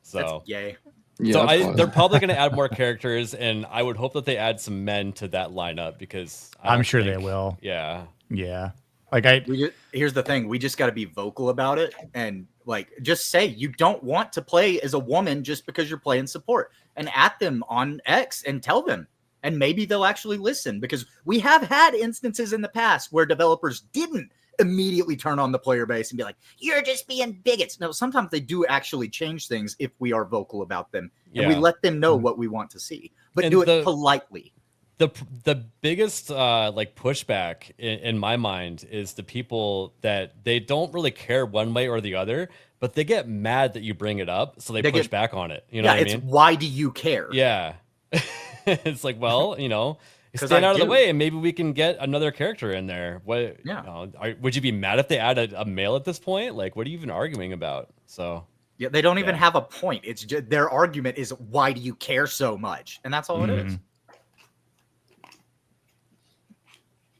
So Yay. Yeah, so that's they're fine. probably going to add more characters, and I would hope that they add some men to that lineup because I I'm don't sure they think- will. Yeah. Yeah. Like Here's the thing: we just got to be vocal about it, and like just say you don't want to play as a woman just because you're playing support, and at them on X and tell them, and maybe they'll actually listen. Because we have had instances in the past where developers didn't immediately turn on the player base and be like, "You're just being bigots." No, sometimes they do actually change things if we are vocal about them, and we Yeah. let them know what we want to see, but And do it the- politely. The biggest like pushback in my mind is the people that they don't really care one way or the other, but they get mad that you bring it up, so they They push get- back on it. You know Yeah, what I it's mean? why do you care? Yeah. It's like, well, 'Cause stand I out of the do. way, and maybe we can get another character in there. What? Yeah. Would you be mad if they add a male at this point? Like, what are you even arguing about? So. Yeah, they don't even Yeah. have a point. It's just their argument is why do you care so much, and that's all it is.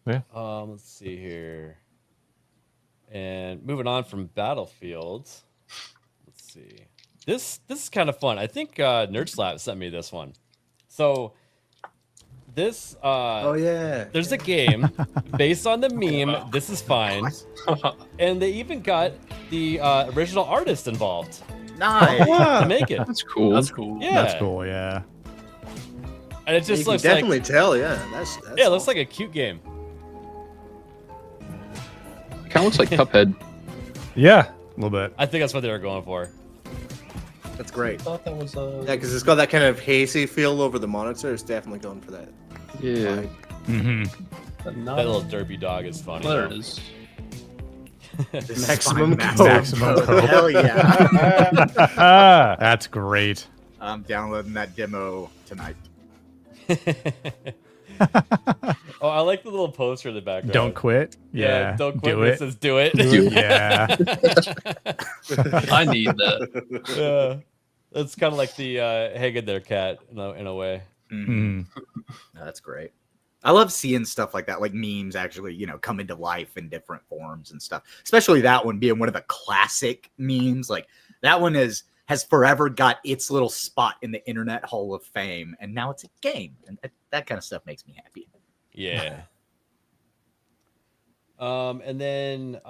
Let's see here. And moving on from Battlefield. Let's see. This is kind of fun. I think Nerd Slap sent me this one. So this Oh yeah. there's a game based on the meme This Is Fine. And they even got the original artist involved Nice. to make it. That's cool. That's cool. Yeah. that's cool. Yeah. And it just You can looks definitely like tell, yeah. That's yeah, it looks like a cute game. Kind of looks like Cuphead. Yeah. A little bit. I think that's what they were going for. That's great. I thought that was Yeah, because it's got that kind of hazy feel over the monitor. It's definitely going for that. Yeah. Mm-hmm. That little derpy dog is funny. There though. it is. This is Maximum fine. code. Maximum code. Hell yeah. That's great. I'm downloading that demo tonight. Oh, I like the little poster in the background. Don't quit. Yeah. don't quit. Do It it. says do it. Yeah. I need that. Yeah. That's kind of like the hang in there cat in a way. Mm. That's great. I love seeing stuff like that, like memes actually, come into life in different forms and stuff. Especially that one being one of the classic memes. Like that one has forever got its little spot in the Internet Hall of Fame, and now it's a game, and that kind of stuff makes me happy. Yeah. And then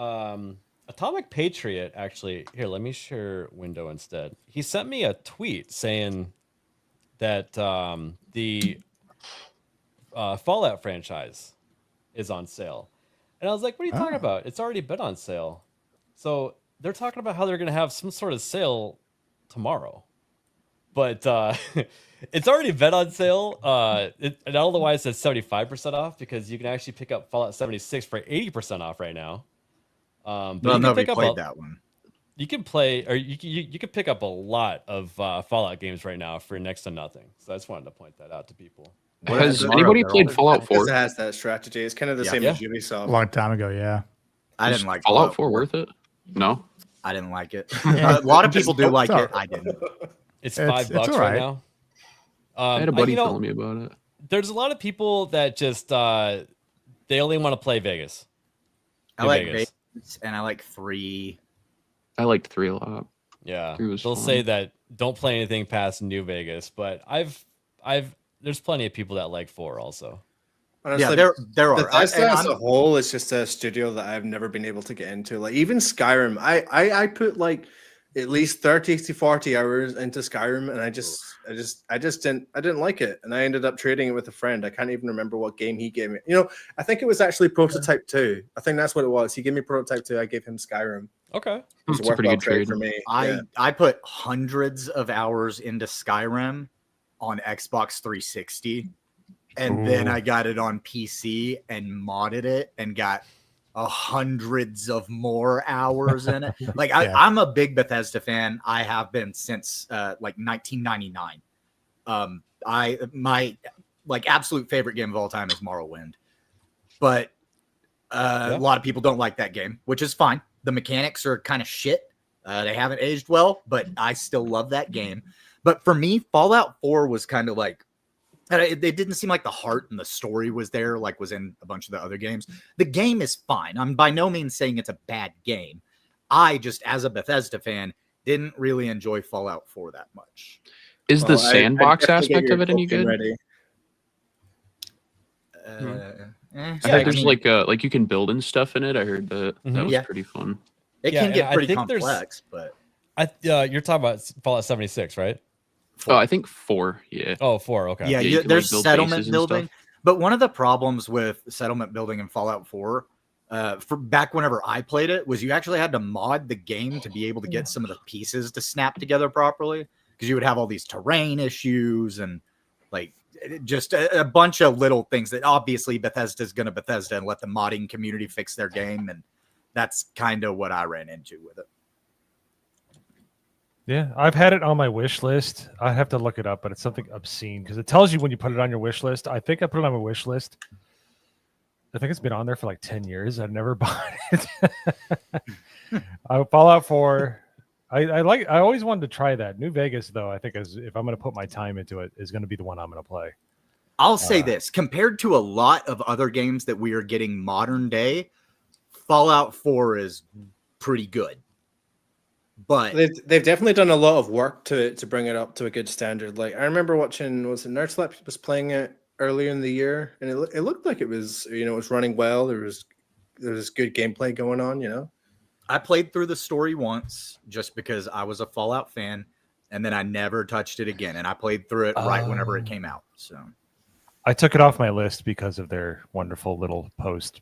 Atomic Patriot actually here. Let me share window instead. He sent me a tweet saying that the Fallout franchise is on sale, and I was like, "What are you talking about? It's already been on sale." So they're talking about how they're going to have some sort of sale tomorrow, but it's already been on sale. And I don't know why it says 75% off, because you can actually pick up Fallout 76 for 80% off right now. But Well, you can nobody pick up played that one. You can play, or you can pick up a lot of Fallout games right now for next to nothing. So I just wanted to point that out to people. Has What- anybody They're played all- Fallout Because 4? it has that strategy. It's kind of the Yeah. same Yeah. as Ubisoft. A long time ago. Yeah. I Is didn't like Fallout 4 worth it? No. I didn't like it. A lot of people do Just- like it's it. I didn't. It's It's- $5 it's all right right. now. I had a buddy you know, telling me about it. there's a lot of people that just they only want to play Vegas. I New like Vegas. Vegas, and I like 3. I liked 3 a lot. Yeah, 3 was they'll fun. say that don't play anything past New Vegas, but there's plenty of people that like 4 also. Honestly, Yeah, there are. Bethesda And as a whole is just a studio that I've never been able to get into. Like even Skyrim, I put like at least 30 to 40 hours into Skyrim, and I just didn't like it, and I ended up trading it with a friend. I can't even remember what game he gave me. I think it was actually Prototype 2. I think that's what it was. He gave me Prototype 2. I gave him Skyrim. Okay. It was It's a pretty worthwhile good trade. for me. I put hundreds of hours into Skyrim on Xbox 360, and then I got it on PC and modded it and got hundreds of more hours in it. Like I'm a big Bethesda fan. I have been since like 1999. My like absolute favorite game of all time is Morrowind, but a lot of people don't like that game, which is fine. The mechanics are kind of shit. They haven't aged well, but I still love that game. But for me, Fallout 4 was kind of like, it didn't seem like the heart and the story was there, like was in a bunch of the other games. The game is fine. I'm by no means saying it's a bad game. I just, as a Bethesda fan, didn't really enjoy Fallout 4 that much. Is the sandbox aspect of it any good? Ready. I heard there's like you can build and stuff in it. I heard that was pretty fun. It can get pretty complex, but you're talking about Fallout 76, right? 4. Oh, I think 4. Yeah. Oh, 4. Okay. Yeah, there's settlement building, but one of the problems with settlement building in Fallout 4, for back whenever I played it, was you actually had to mod the game to be able to get some of the pieces to snap together properly, because you would have all these terrain issues and like just a bunch of little things that obviously Bethesda's going to Bethesda and let the modding community fix their game, and that's kind of what I ran into with it. Yeah, I've had it on my wish list. I have to look it up, but it's something obscene because it tells you when you put it on your wish list. I think I put it on my wish list. I think it's been on there for like 10 years. I've never bought it. Fallout 4. I always wanted to try that. New Vegas, though, I think if I'm going to put my time into it, is going to be the one I'm going to play. I'll say this. Compared to a lot of other games that we are getting modern day, Fallout 4 is pretty good. But they've definitely done a lot of work to bring it up to a good standard. Like I remember watching, was it Nerdslap was playing it earlier in the year, and it looked like it was, it was running well. There was good gameplay going on. I played through the story once just because I was a Fallout fan, and then I never touched it again. And I played through it right whenever it came out. So I took it off my list because of their wonderful little post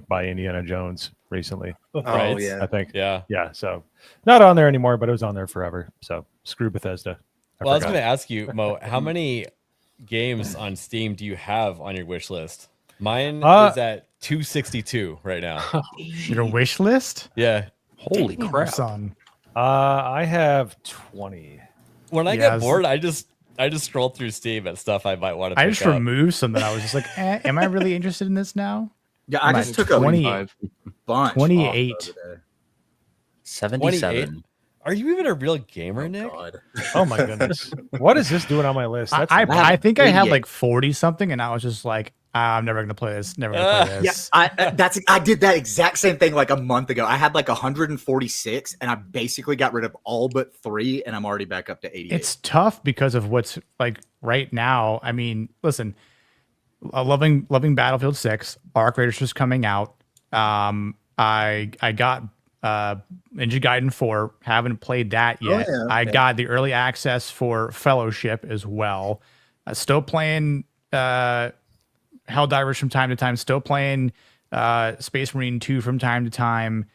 by Indiana Jones recently. Right. Oh, yeah. I think. Yeah. Yeah. So not on there anymore, but it was on there forever. So screw Bethesda. I was going to ask you, Mo, how many games on Steam do you have on your wish list? Mine is at 262 right now. Your wish list? Yeah. Holy crap. Son. I have 20. When I get bored, I just scroll through Steam at stuff I might want to pick I just up. removed some that I was just like, am I really interested in this now? yeah, I just took a 28. bunch. 28. off over there. 77. Are you even a real gamer, Nick? God. Oh my goodness. What is this doing on my list? That's I think I had 88. like 40 something, and I was just like, I'm never gonna play this. Never gonna play Yeah, this. I did that exact same thing like a month ago. I had like 146, and I basically got rid of all but 3, and I'm already back up to 88. It's tough because of what's like right now. I mean, listen, loving Battlefield 6. Arc Raiders was coming out. I got Ninja Gaiden 4. Haven't played that yet. I got the early access for Fellowship as well. Still playing Helldivers from time to time. Still playing Space Marine 2 from time to time.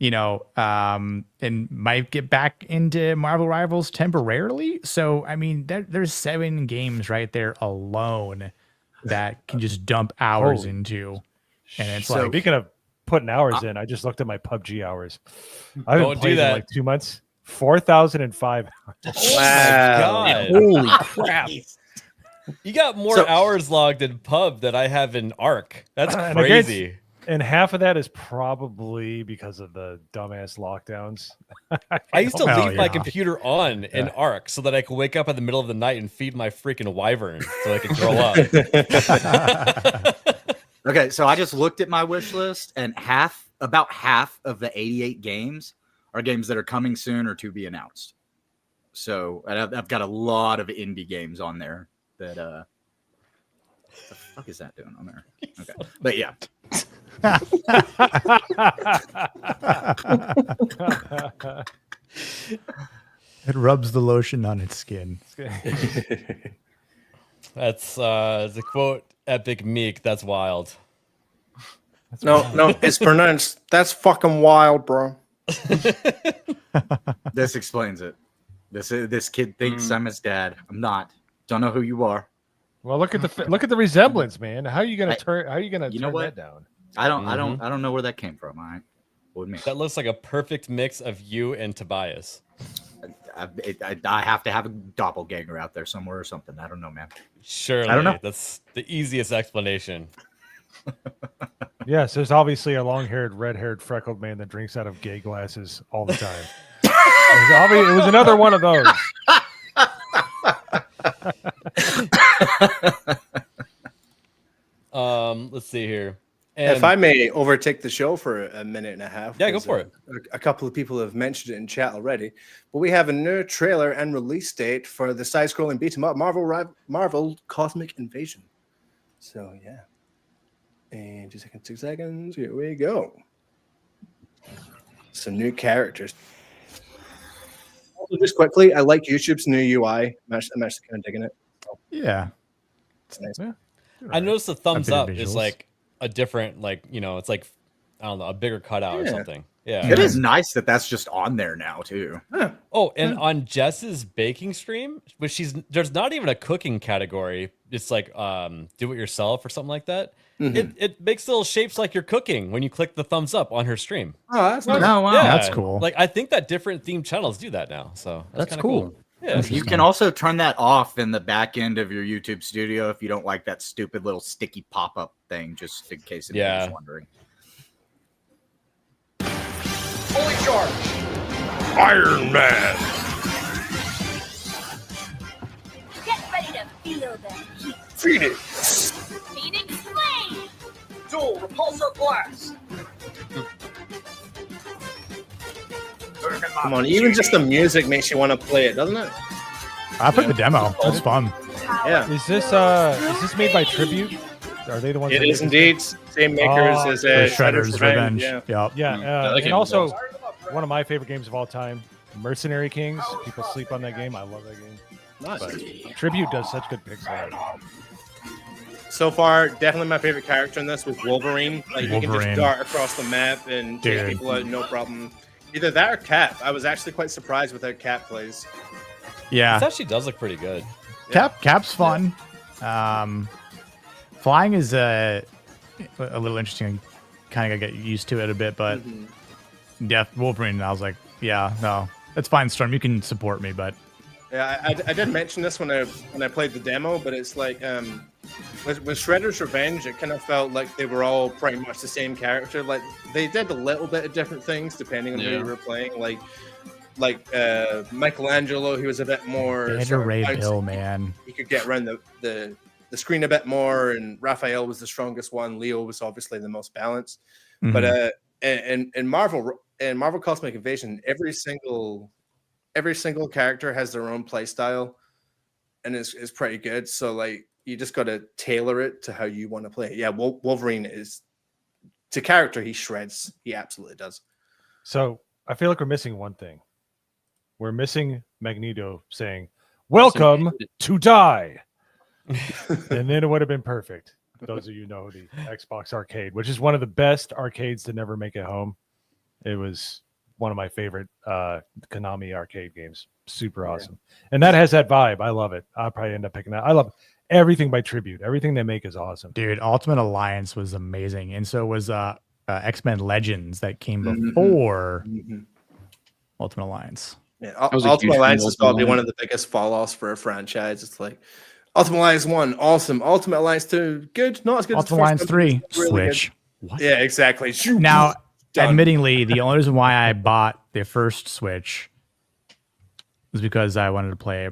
And might get back into Marvel Rivals temporarily. So I mean, there's 7 games right there alone that can just dump hours into, and it's So- like, Speaking of putting hours in, I just looked at my PUBG hours. I haven't Don't do played in that. like 2 months. 4,005 hours. Oh my God. Holy crap. You got more So- hours logged in Pub than I have in Arc. That's And I guess- crazy. And half of that is probably because of the dumbass lockdowns. I used to Oh, leave my yeah. computer on in Arc so that I could wake up in the middle of the night and feed my freaking wyvern so I could grow up. Okay, so I just looked at my wish list, and about half of the 88 games are games that are coming soon or to be announced. So I've got a lot of indie games on there that what the fuck is that doing on there? Okay, but yeah, it rubs the lotion on its skin. That's the quote Epic Meek. That's wild. No, it's pronounced. That's fucking wild, bro. this explains it. This kid thinks I'm his dad. I'm not. Don't know who you are. Well, look at the resemblance, man. How are you gonna I- turn? How are you gonna you know turn what? that down? I don't know where that came from. All right, with me. That looks like a perfect mix of you and Tobias. I have to have a doppelganger out there somewhere or something. I don't know, man. Surely, I don't know. that's the easiest explanation. Yes, there's obviously a long-haired, red-haired, freckled man that drinks out of gay glasses all the time. It was another one of those. Let's see here. And If I may overtake the show for a minute and a half. Yeah, go 'cause, for it. A couple of people have mentioned it in chat already, but we have a new trailer and release date for the side-scrolling beat 'em up Marvel Cosmic Invasion. So yeah. And 2 seconds. Here we go. Some new characters. Also, just quickly, I like YouTube's new UI. I'm actually kind of digging it. Yeah. It's nice. Yeah. I noticed the thumbs Updated up is visuals. like a different, like, it's like, I don't know, a bigger cutout or Yeah. something. Yeah. It is nice that that's just on there now too. Oh, and on Jess's baking stream, which there's not even a cooking category. It's like do it yourself or something like that. It makes little shapes like you're cooking when you click the thumbs up on her stream. Oh, that's nice. Oh wow. That's cool. Like I think that different themed channels do that now. So That's kinda cool. Yeah. You can also turn that off in the back end of your YouTube studio if you don't like that stupid little sticky pop-up thing, just in case anybody's Yeah. wondering. Fully charged. Iron Man. Get ready to feel the heat. Phoenix. Phoenix Flame! Dual repulsor blast. Come on, even just the music makes you want to play it, doesn't it? I put the demo. It's fun. Yeah. Is this made by Tribute? Are they the ones? It that is made this? indeed. Same makers Oh, as The Shredder's Revenge. Yeah. Yep. Yeah, that and game also is one of my favorite games of all time, Mercenary Kings. People sleep on that game. I love that game. Nice. But Tribute does such good pixel art. So far, definitely my favorite character in this was Wolverine. Like you can Wolverine. just dart across the map and take Dude. people out, no problem. Either that or Cap. I was actually quite surprised with how Cap plays. Yeah. This actually does look pretty good. Cap's fun. Flying is a little interesting. Kind of gotta get used to it a bit, but yeah, Wolverine. I was like, yeah, no, that's fine, Storm. You can support me, but Yeah, I did mention this when I played the demo, but it's like with Shredder's Revenge, it kind of felt like they were all pretty much the same character. Like they did a little bit of different things depending on who you were playing. Like Michelangelo, he was a bit more. Beta sort of Ray bouncy. Bill, man. He could get around the screen a bit more, and Raphael was the strongest one. Leo was obviously the most balanced. Mhm. But in Marvel Cosmic Invasion, every single character has their own play style, and it's pretty good. So like you just got to tailor it to how you want to play it. Yeah, Wolverine is to character. He shreds. He absolutely does. So I feel like we're missing one thing. We're missing Magneto saying, "Welcome to die," and then it would have been perfect. Those of you know the Xbox Arcade, which is one of the best arcades to never make it home. It was one of my favorite Konami arcade games. Super awesome. And that has that vibe. I love it. I'll probably end up picking that. I love everything by Tribute. Everything they make is awesome. Dude, Ultimate Alliance was amazing, and so was X-Men Legends that came before Ultimate Alliance. Yeah, was a Ultimate huge Alliance fan is of probably Ultimate one of the biggest fall offs for a franchise. It's like Ultimate Alliance 1, awesome. Ultimate Alliance 2, good. Not as good Ultimate as Alliance the first one, 3, but it's really good. Switch. What? Yeah, exactly. Now, Done. admittingly, the only reason why I bought the first Switch was because I wanted to play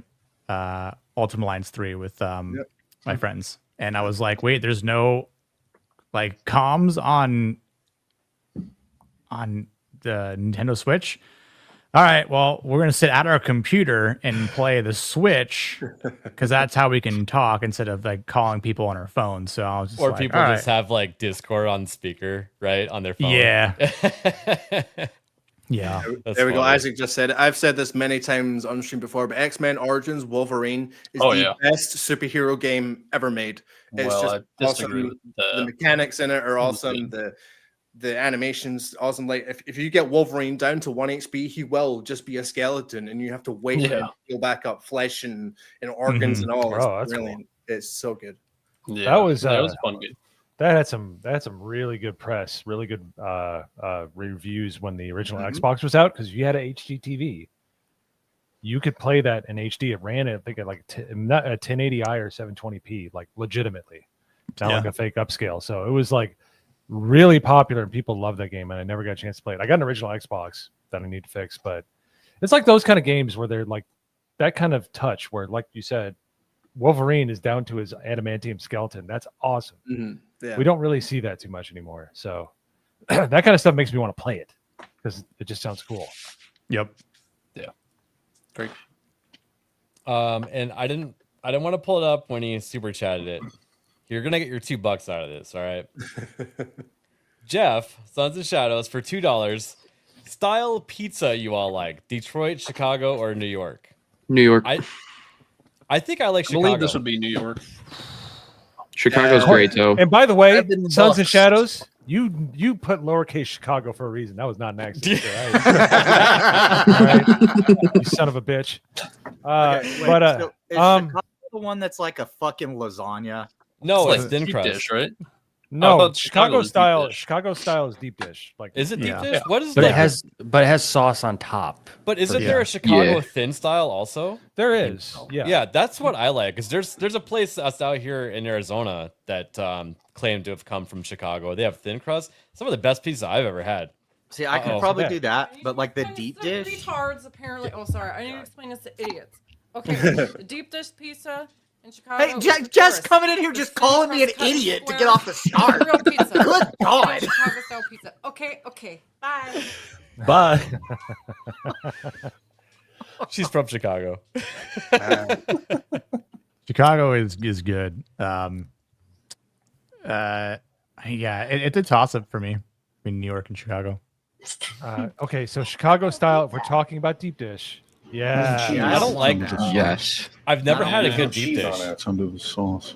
Ultimate Alliance 3 with my friends. And I was like, wait, there's no like comms on the Nintendo Switch. All right, well, we're gonna sit at our computer and play the Switch because that's how we can talk instead of like calling people on our phone. So I was just Or like, people all just right. have like Discord on speaker, right? On their phone. Yeah. Yeah. That's There we go. funny. Isaac just said it. I've said this many times on stream before, but X-Men Origins Wolverine is Oh, the yeah. best superhero game ever made. It's Well, just I disagree awesome. with The mechanics in it are awesome. Yeah. The animations awesome. Like if you get Wolverine down to 1 HP, he will just be a skeleton, and you have to wait for him to heal back up flesh and organs and all. It's Oh, that's brilliant. It's so good. That was that was a fun game. That had some really good press, really good reviews when the original Xbox was out, because you had a HD TV. You could play that in HD. It ran, I think, at like not a 1080i or 720p, like legitimately, not like a fake upscale. So it was like really popular, and people loved that game. And I never got a chance to play it. I got an original Xbox that I need to fix, but it's like those kind of games where they're like that kind of touch, where, like you said, Wolverine is down to his adamantium skeleton. That's awesome. Mm-hmm. Yeah. We don't really see that too much anymore. So that kind of stuff makes me want to play it because it just sounds cool. Yep. Great. And I didn't want to pull it up when he super chatted it. You're gonna get your $2 out of this, all right? Jeff, Sons of Shadows, for $2. Style pizza you all like: Detroit, Chicago, or New York? New York. I think I like I Chicago. believe this would be New York. Chicago's great though. And by the way, I've been Sons of bucks. Shadows, you put lowercase Chicago for a reason. That was not an accident. All right. You son of a bitch. Okay, wait, But so is Chicago the one that's like a fucking lasagna? No, It's it's like thin deep crust. dish, right? I no, thought Chicago was deep style. dish. Chicago style is deep dish. Like, Is it deep Yeah. dish? Yeah. What is But like? it has sauce on top. But isn't Yeah. there a Chicago Yeah. thin style also? there is. Yeah. Yeah, that's what I like. Because there's a place that's out here in Arizona that claimed to have come from Chicago. They have thin crust. Some of the best pizza I've ever had. See, I could Uh-oh. probably Yeah. do that, but like the deep Some dish. retards apparently. Oh, sorry, I need to explain this to idiots. Okay, the deep dish pizza in Chicago. Hey, is Jess tourist. coming in here The just thin calling me an crust cut idiot to square, get off the start. Real pizza. Good Real God. Chicago style pizza. Okay, bye. Bye. She's from Chicago. Chicago is good. Yeah, it's a toss up for me between New York and Chicago. Okay, so Chicago style. If we're talking about deep dish, yeah. I don't like that. Yes. I've never had a Yeah. good deep dish. It's under the sauce.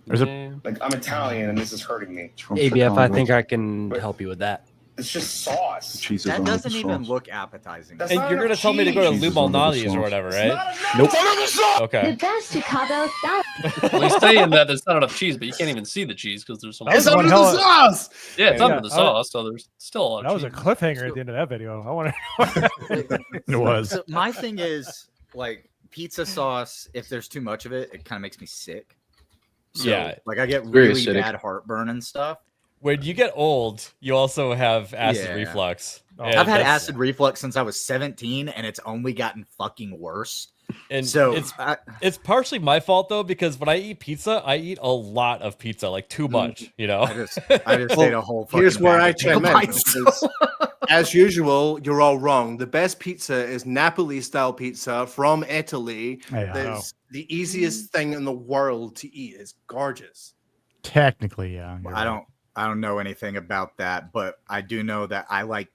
There's a Yeah. Like, I'm Italian and this is hurting me. ABF, I Chicago. think I can help you with that. It's just sauce. The cheese is That under doesn't the even sauce. look appetizing. That's And not you're gonna enough tell me to go to cheese. Lou Jesus, under the Malnati's or sauce. whatever, It's right? not enough. It's under the sauce. Okay. The best Chicago style. Well, he's saying that there's not enough cheese, but you can't even see the cheese because there's so much. That was It's one under hell the of- sauce. Yeah, it's Yeah, under the sauce, so there's still a lot That of was a cheese. cliffhanger at the end of that video. I want to. It was. So my thing is like pizza sauce. If there's too much of it, it kind of makes me sick. So, Yeah. like I get Very really acidic. bad heartburn and stuff. When you get old, you also have acid Yeah. reflux. Oh. And I've had that's- acid reflux since I was 17, and it's only gotten fucking worse. and So it's partially my fault though, because when I eat pizza, I eat a lot of pizza, like too much, you know. I just ate a whole. Here's fucking where bag I of chime in. bites. because, as usual, you're all wrong. The best pizza is Napoli style pizza from Italy. Yeah. That's the easiest thing in the world to eat. It's gorgeous. Technically, yeah. you're I right. don't know anything about that, but I do know that I like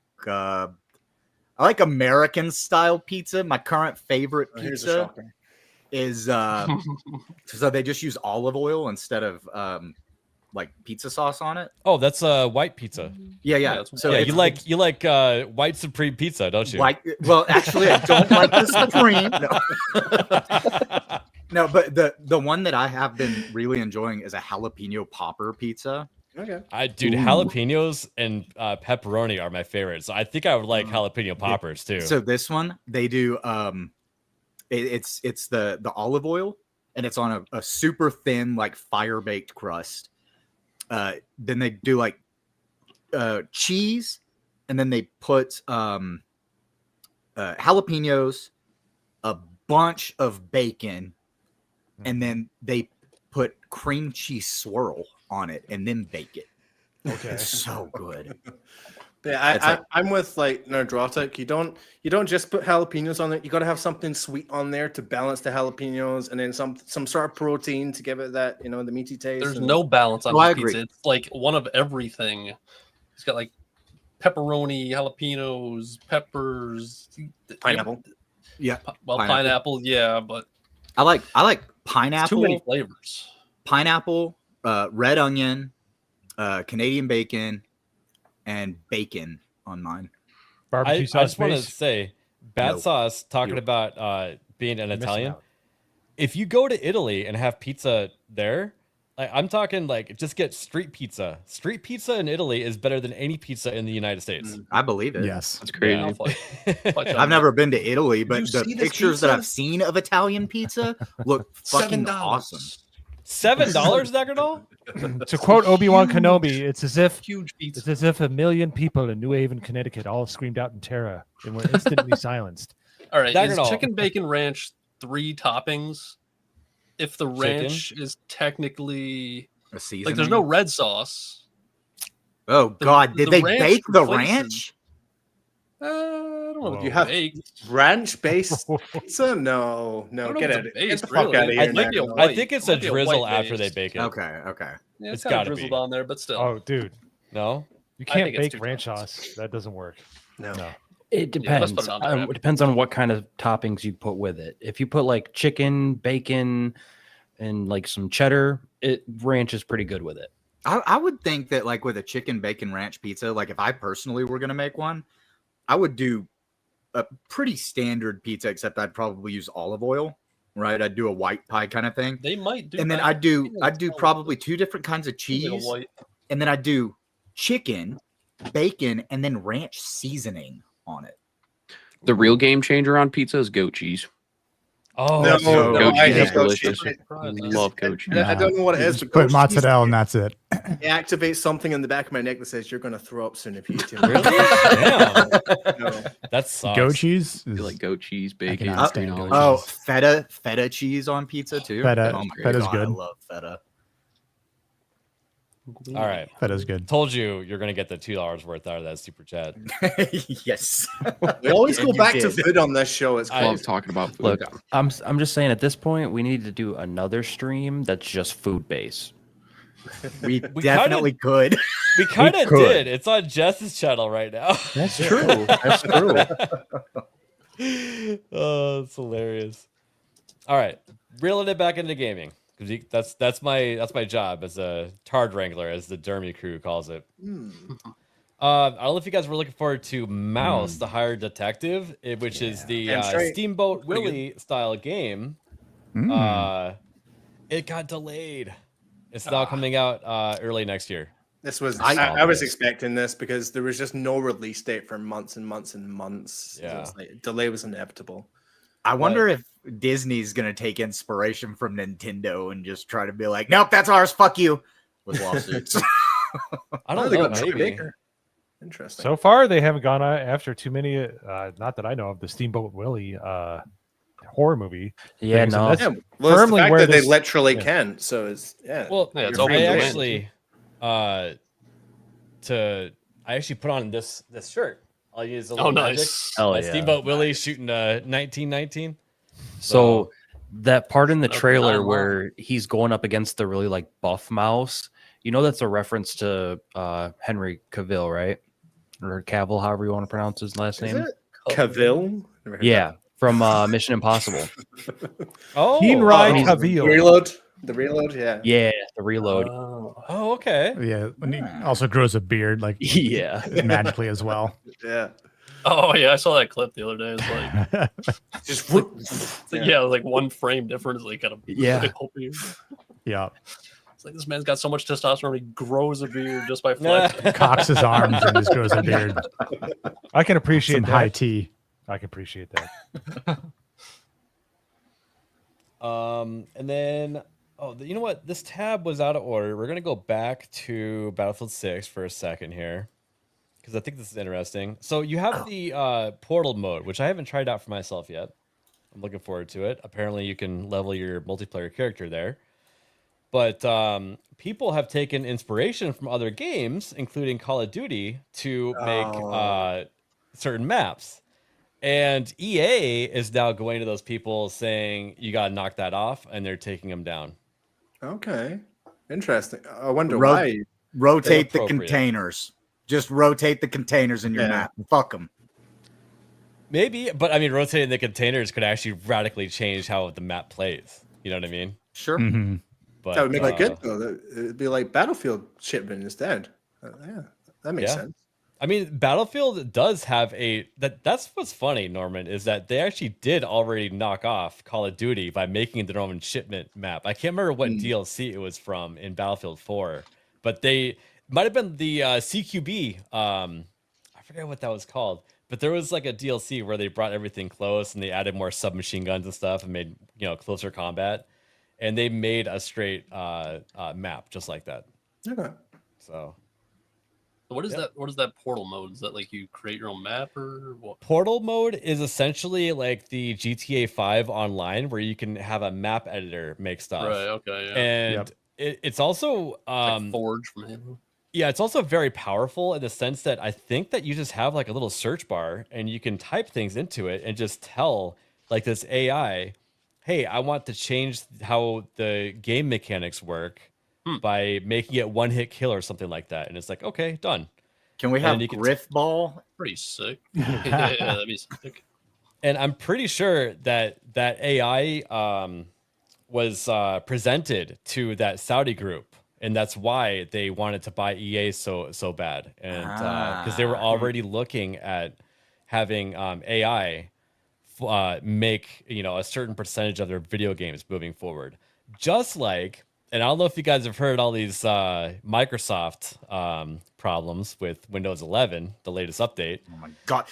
American style pizza. My current favorite Oh, here's a pizza shocker. is so they just use olive oil instead of like pizza sauce on it. Oh, that's white pizza. Yeah. that's- So yeah, it's you like white supreme pizza, don't you? white. Well, actually, I don't like the supreme. No. No, but the one that I have been really enjoying is a jalapeno popper pizza. Okay. Dude, jalapenos and pepperoni are my favorites. So I think I would like jalapeno poppers too. So this one they do it's the olive oil and it's on a super thin like fire baked crust. Then they do like cheese and then they put jalapenos, a bunch of bacon, and then they put cream cheese swirl on it and then bake it. Okay. It's so good. Yeah, It's like- I'm with like Nerdrotic. You don't just put jalapenos on it. You got to have something sweet on there to balance the jalapenos, and then some sort of protein to give it that the meaty taste. There's and- no balance on No, I this agree. pizza. It's like one of everything. It's got like pepperoni, jalapenos, peppers, Pineapple. Yeah. Well, Pineapple. pineapple, yeah, but I like it's pineapple. too many flavors. Pineapple, red onion, Canadian bacon, and bacon on mine. Barbecue I sauce just want to base. say, Bad No. Sauce talking You- about being an Missing Italian. out. if you go to Italy and have pizza there, like I'm talking like just get street pizza. Street pizza in Italy is better than any pizza in the United States. I believe it. Yes. That's crazy. I'll fight I've never been to Italy, but you the see this pictures that pizza? I've seen of Italian pizza look fucking $7. awesome. $7, Daggerdoll? To quote Obi-Wan Kenobi, it's as if huge pizza. it's as if a million people in New Haven, Connecticut, all screamed out in terror and were instantly silenced. All right, Dagger is doll. chicken bacon ranch 3 toppings? If the ranch is technically A seasoning. like, there's no red sauce. Oh God! Did the they ranch bake the replaces- ranch? I don't know. Whoa. If You have baked. ranch-based pizza? No, I don't know get if out of it's Get based, the fuck really. out of It here. might be a Nagano. white- I think it's might a be a drizzle white after they based. bake it. Okay, okay. Yeah, It's it's kind gotta of drizzled be. on there, but still. Oh, dude, No? you I can't think it's bake too ranch toppings. sauce. That doesn't work. No. No. It Yeah, let's depends. put it on there. It depends on what kind of toppings you put with it. If you put like chicken, bacon, and like some cheddar, ranch is pretty good with it. I would think that like with a chicken bacon ranch pizza, like if I personally were gonna make one, I would do a pretty standard pizza, except I'd probably use olive oil. Right? I'd do a white pie kind of thing. They might do. And then mac I'd do and cheese as probably well, 2 different kinds of but like a cheese. white. And then I'd do chicken, bacon, and then ranch seasoning on it. The real game changer on pizza is goat cheese. Oh, No, that's so no, goat I cheese hate is goat delicious. cheese. I love goat cheese. I don't know what it is. Just but put goat cheese mozzarella and that's it. activates something in the back of my neck that says you're going to throw up soon if you eat too Really? much. Damn. No. That sucks. Goat cheese? I is- feel like goat cheese, bacon, cannot stand green goat olives. Oh, feta cheese on pizza too. Feta- Oh my feta's God, good. I love feta. All right. That is good. Told you you're going to get the $2 worth out of that super chat. Yes. We always And go you back to did. food on this show. It's I love crazy. talking about food. Look, I'm just saying at this point we need to do another stream that's just food based. We kinda- definitely could. We kind of could. did. It's on Jess's channel right now. That's true. That's true. Oh, it's hilarious. All right, reeling it back into gaming because that's my job as a Tard Wrangler, as the Dermy crew calls it. I don't know if you guys were looking forward to Mouse, the Hired Detective, which is the Damn straight. Steamboat Willie style game. It got delayed. It's now coming out early next year. This was I- I was expecting this because there was just no release date for months and months and months. Yeah. It was like, delay was inevitable. I wonder if Disney's gonna take inspiration from Nintendo and just try to be like, nope, that's ours. Fuck you, with lawsuits. I don't they know. got Troy Maybe. Baker. Interesting. So far, they haven't gone after too many. Not that I know of, the Steamboat Willie horror movie. Yeah, things, and no. that's yeah, well, it's the firmly fact where that they this- literally yeah. can. So it's Well, Yeah, it's you're open free I to domain. win. actually put on this shirt. I'll use a Oh, little nice. Hell magic. yeah. Steamboat Willie shooting 1919. So that part in the Okay, trailer wow. where he's going up against the really like buff mouse, you know that's a reference to Henry Cavill, right? Or Cavill, however you want to pronounce his last Is name. it Cavill? Never heard Yeah, from Mission Impossible. Oh, Keenrai he's- Cavill. that. Reload. The reload. Yeah. Yeah, the reload. Oh, okay. Yeah. And he also grows a beard like Yeah. magically as well. Yeah. Oh yeah, I saw that clip the other day. It's like, Just yeah, like one frame difference. Like, kind of Yeah. Yeah. It's like this man's got so much testosterone, he grows a beard just by flexing. Cocks his arms and just grows a beard. I can appreciate Some that. high tea. I can appreciate that. And then, you know what? This tab was out of order. We're gonna go back to Battlefield 6 for a second here, because I think this is interesting. So you have the portal mode, which I haven't tried out for myself yet. I'm looking forward to it. Apparently, you can level your multiplayer character there. But people have taken inspiration from other games, including Call of Duty, to make certain maps. And EA is now going to those people saying, you got to knock that off, and they're taking them down. Okay. Interesting. I wonder Ro- why. Rotate the Inappropriate. containers. Just rotate the containers in your Yeah. map. Fuck them. Maybe, but I mean, rotating the containers could actually radically change how the map plays. You know what I mean? Sure. Mhm. But That would make it good though. It'd be like Battlefield shipment instead. Yeah, that makes Yeah. sense. I mean, Battlefield does have that's what's funny, Norman, is that they actually did already knock off Call of Duty by making their own shipment map. I can't remember what DLC it was from in Battlefield 4, but they might have been the CQB. I forget what that was called, but there was like a DLC where they brought everything close and they added more submachine guns and stuff and made closer combat, and they made a straight map just like that. Okay. So. What is that? What is that portal mode? Is that like you create your own map or what? Portal mode is essentially like the GTA 5 online, where you can have a map editor make stuff. Right. Okay. Yeah. And it's also like Forge from Halo. Yeah, it's also very powerful in the sense that I think that you just have like a little search bar and you can type things into it and just tell like this AI, hey, I want to change how the game mechanics work by making it one hit kill or something like that. And it's like, okay, done. Can we have Griff Ball? Pretty sick. Yeah, that'd be sick. And I'm pretty sure that AI was presented to that Saudi group, and that's why they wanted to buy EA so bad, and because they were already looking at having AI make a certain percentage of their video games moving forward, just like. And I don't know if you guys have heard all these Microsoft problems with Windows 11, the latest update. Oh my God.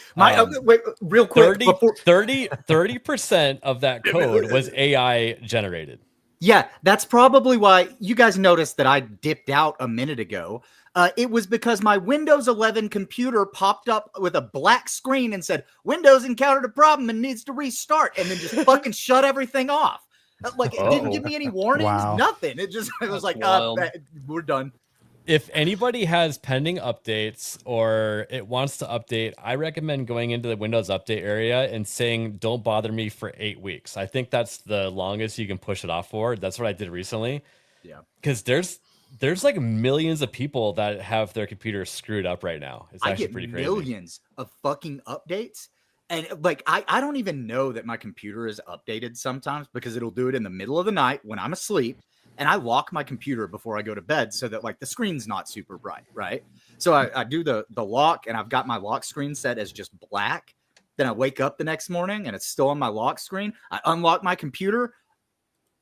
Wait, real quick. 30% of that code was AI generated. Yeah, that's probably why you guys noticed that I dipped out a minute ago. It was because my Windows 11 computer popped up with a black screen and said, Windows encountered a problem and needs to restart, and then just fucking shut everything off. Like, it didn't give me any warnings, nothing. It was like, we're done. If anybody has pending updates or it wants to update, I recommend going into the Windows Update area and saying, don't bother me for 8 weeks. I think that's the longest you can push it off for. That's what I did recently. Yeah. Because there's like millions of people that have their computers screwed up right now. It's actually pretty crazy. Millions of fucking updates. And like, I don't even know that my computer is updated sometimes because it'll do it in the middle of the night when I'm asleep. And I lock my computer before I go to bed so that like the screen's not super bright, right? So I do the lock, and I've got my lock screen set as just black. Then I wake up the next morning and it's still on my lock screen. I unlock my computer.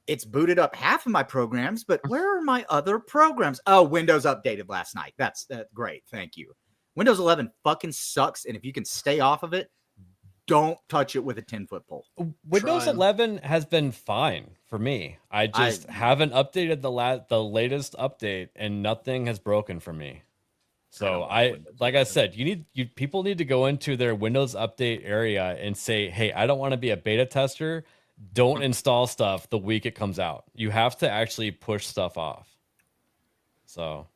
It's booted up half of my programs, but where are my other programs? Oh, Windows updated last night. That's great. Thank you. Windows 11 fucking sucks. And if you can stay off of it, don't touch it with a 10-foot pole. Windows 11 has been fine for me. I just haven't updated the latest update, and nothing has broken for me. So like I said, people need to go into their Windows Update area and say, hey, I don't want to be a beta tester. Don't install stuff the week it comes out. You have to actually push stuff off. So,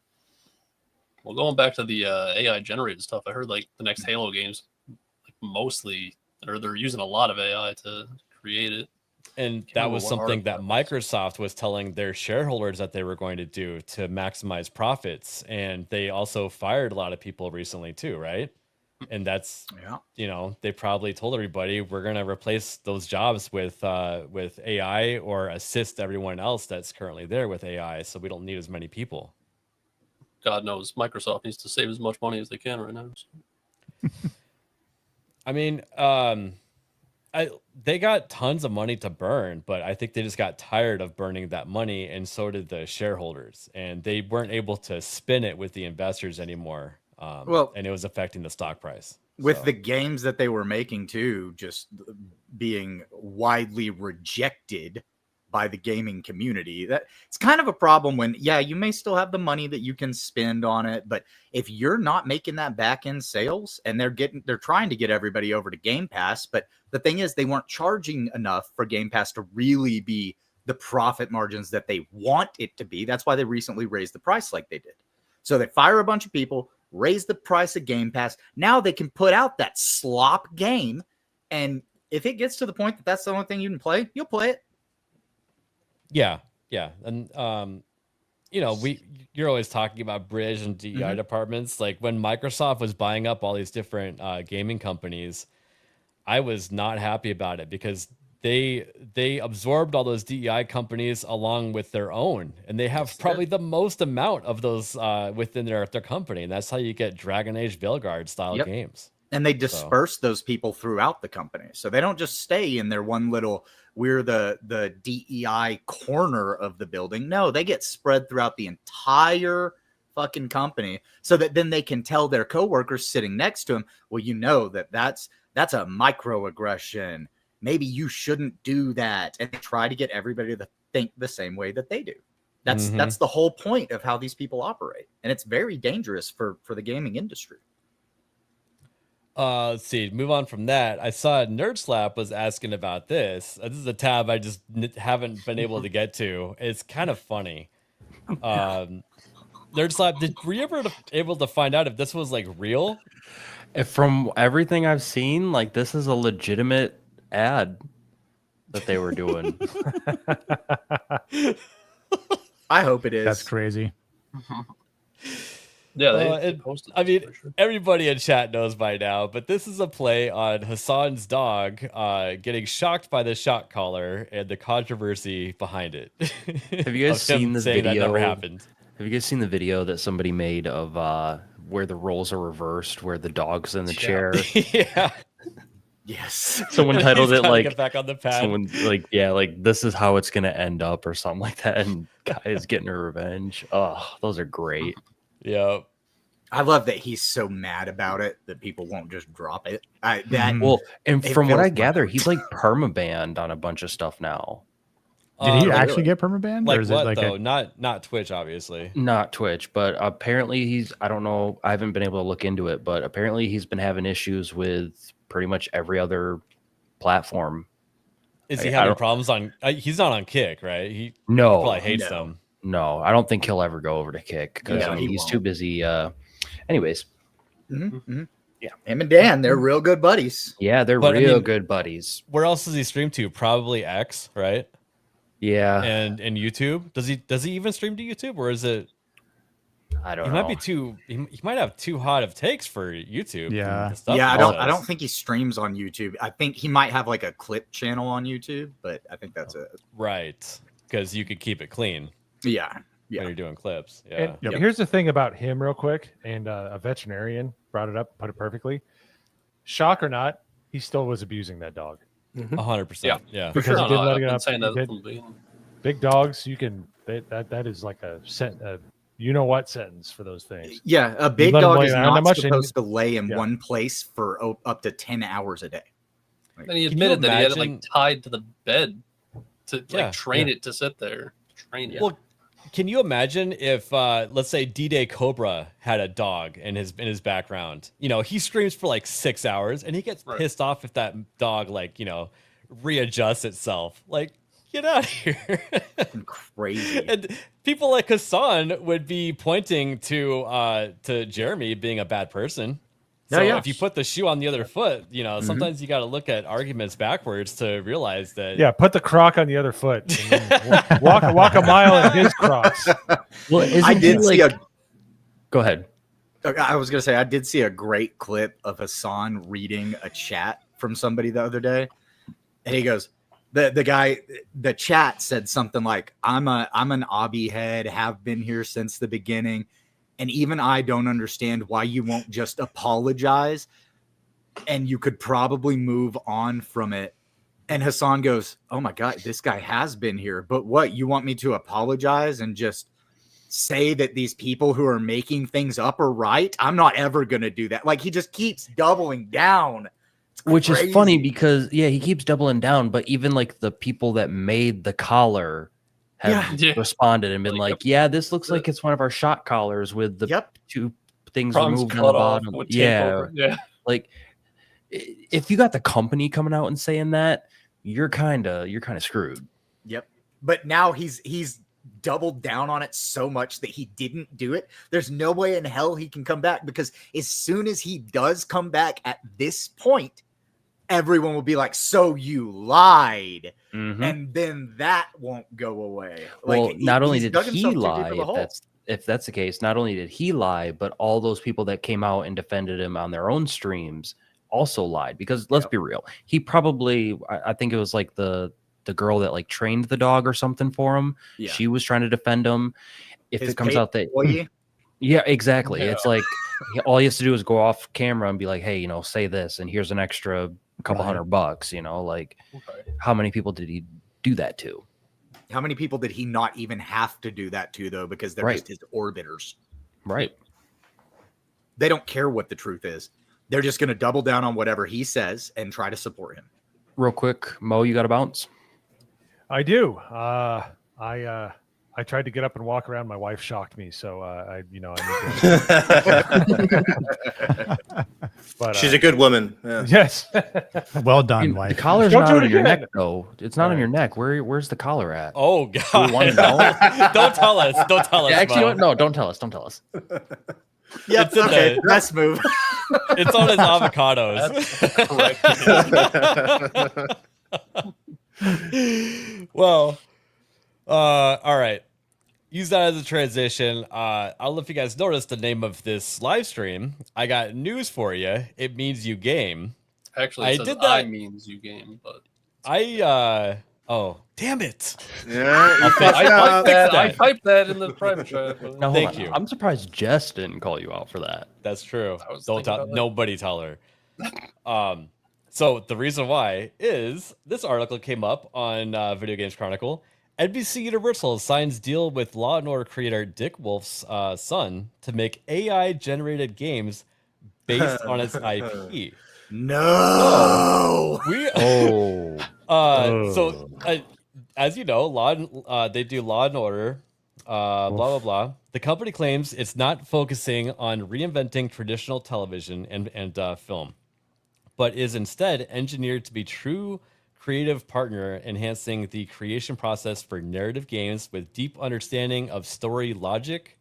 well, going back to the AI generated stuff, I heard like the next Halo games, like mostly. Or they're using a lot of AI to create it. And that was something that Microsoft was telling their shareholders that they were going to do to maximize profits. And they also fired a lot of people recently too, right? And that's, they probably told everybody, we're going to replace those jobs with AI or assist everyone else that's currently there with AI. So we don't need as many people. God knows Microsoft needs to save as much money as they can right now. So. I mean, they got tons of money to burn, but I think they just got tired of burning that money, and so did the shareholders, and they weren't able to spin it with the investors anymore. And it was affecting the stock price. With the games that they were making too, just being widely rejected by the gaming community. That it's kind of a problem when, you may still have the money that you can spend on it, but if you're not making that back end sales, and they're trying to get everybody over to Game Pass, but the thing is they weren't charging enough for Game Pass to really be the profit margins that they want it to be. That's why they recently raised the price like they did. So they fire a bunch of people, raise the price of Game Pass. Now they can put out that slop game, and if it gets to the point that that's the only thing you can play, you'll play it. Yeah. And, you're always talking about Bridge and DEI departments. Like when Microsoft was buying up all these different gaming companies, I was not happy about it because they absorbed all those DEI companies along with their own, and they have probably the most amount of those within their company, and that's how you get Dragon Age Veilguard style games. And they disperse those people throughout the company, so they don't just stay in their one little we're the DEI corner of the building. No, they get spread throughout the entire fucking company, so that then they can tell their coworkers sitting next to them, well, you know that's a microaggression. Maybe you shouldn't do that, and try to get everybody to think the same way that they do. That's the whole point of how these people operate, and it's very dangerous for the gaming industry. Let's see. Move on from that. I saw Nerd Slap was asking about this. This is a tab I just haven't been able to get to. It's kind of funny. Nerd Slap, were you ever able to find out if this was like real? From everything I've seen, like this is a legitimate ad that they were doing. I hope it is. That's crazy. Yeah, they posted. I mean, everybody in chat knows by now, but this is a play on Hassan's dog getting shocked by the shock collar and the controversy behind it. Have you guys seen this video? That never happened. Have you guys seen the video that somebody made of where the roles are reversed, where the dog's in the chair? Yeah. Yes. Someone titled it like get back on the pad. someone like this is how it's gonna end up or something like that, and guy is getting her revenge. Oh, those are great. Yeah. I love that he's so mad about it that people won't just drop it. Well, and from what I gather, he's like permabanned on a bunch of stuff now. Did he actually get permabanned? Like or is what, it like though? Not Twitch, obviously. Not Twitch, but apparently he's, I don't know, I haven't been able to look into it, but apparently he's been having issues with pretty much every other platform. Is he having problems on, he's not on Kick, right? He probably hates them. No, I don't think he'll ever go over to Kick because he's too busy. Anyways. Yeah, him and Dan, they're real good buddies. Yeah, they're real good buddies. Where else does he stream to? Probably X, right? Yeah. And YouTube. Does he even stream to YouTube, or is it? I don't know. know. Might be too. He might have too hot of takes for YouTube. Yeah. I don't think he streams on YouTube. I think he might have like a clip channel on YouTube, but I think that's it. Right, because you could keep it clean. Yeah. When you're doing clips. Yeah. And here's the thing about him, real quick, and a veterinarian brought it up, put it perfectly. Shock or not, he still was abusing that dog. 100%. Yeah. Because he didn't let it I've been up. saying that Big dogs, you can that is like a you know what sentence for those things. Yeah, a big dog is not supposed to lay in one place for up to 10 hours a day. And he admitted that he had it like tied to the bed to train it to sit there. Train it. Well, can you imagine if, let's say, D-Day Cobra had a dog in his background? You know, he streams for like 6 hours, and he gets pissed off if that dog, like, you know, readjusts itself. Like, get out of here! Crazy. And people like Hassan would be pointing to Jeremy being a bad person. So if you put the shoe on the other foot, you know, sometimes you got to look at arguments backwards to realize that. Yeah, put the Croc on the other foot. And walk a mile in his Crocs. Well, I did see a. Go ahead. I was gonna say I did see a great clip of Hassan reading a chat from somebody the other day, and he goes, the chat said something like, "I'm an obby head, have been here since the beginning." And even I don't understand why you won't just apologize and you could probably move on from it. And Hassan goes, "Oh my God, this guy has been here. But what, you want me to apologize and just say that these people who are making things up are right? I'm not ever going to do that." Like, he just keeps doubling down. Which is funny because, he keeps doubling down. But even like the people that made the collar have responded and been like, this looks like it's one of our shot collars with the two things removed on the bottom. Yeah. Like, if you got the company coming out and saying that, you're kind of screwed. Yep. But now he's doubled down on it so much that he didn't do it. There's no way in hell he can come back, because as soon as he does come back at this point, everyone will be like, "So you lied." And then that won't go away. Well, like, not only did he lie, if that's the case, not only did he lie, but all those people that came out and defended him on their own streams also lied because let's be real. He probably, I think it was like the girl that like trained the dog or something for him. Yeah. She was trying to defend him. If His it comes paid out that, employee? yeah, exactly. Yeah. It's like all he has to do is go off camera and be like, hey, say this, and here's an extra couple $100, like how many people did he do that to? How many people did he not even have to do that to, though, because they're just his orbiters? Right. They don't care what the truth is. They're just going to double down on whatever he says and try to support him. Real quick, Mo, you got to bounce? I do. I tried to get up and walk around. My wife shocked me, so I need to... But, she's a good woman. Yeah. Yes. Well done, wife. The collar's Don't not do it on your again. neck, though. It's not on your neck. Where's the collar at? Oh Do God! you want to know? Don't tell us. Don't tell us. Actually, Mo. no, don't tell us. Don't tell us. Yep, It's in okay, the- best move. It's on his avocados. Well, all right. Use that as a transition. I don't know if you guys noticed the name of this live stream. I got news for you. It means you game. Actually, I it says did I that- means you game, but oh, damn it. Yeah, you I'll fucked I up. typed that in the private chat. but- Now, hold Thank on. you. I'm surprised Jess didn't call you out for that. That's true. I was Don't thinking tell about that. nobody tell her. So the reason why is this article came up on Video Games Chronicle. NBC Universal signs deal with Law and Order creator Dick Wolf's son to make AI generated games based on its IP. No. As you know, they do Law and Order, blah blah blah. The company claims it's not focusing on reinventing traditional television and film, but is instead engineered to be true creative partner, enhancing the creation process for narrative games with deep understanding of story logic,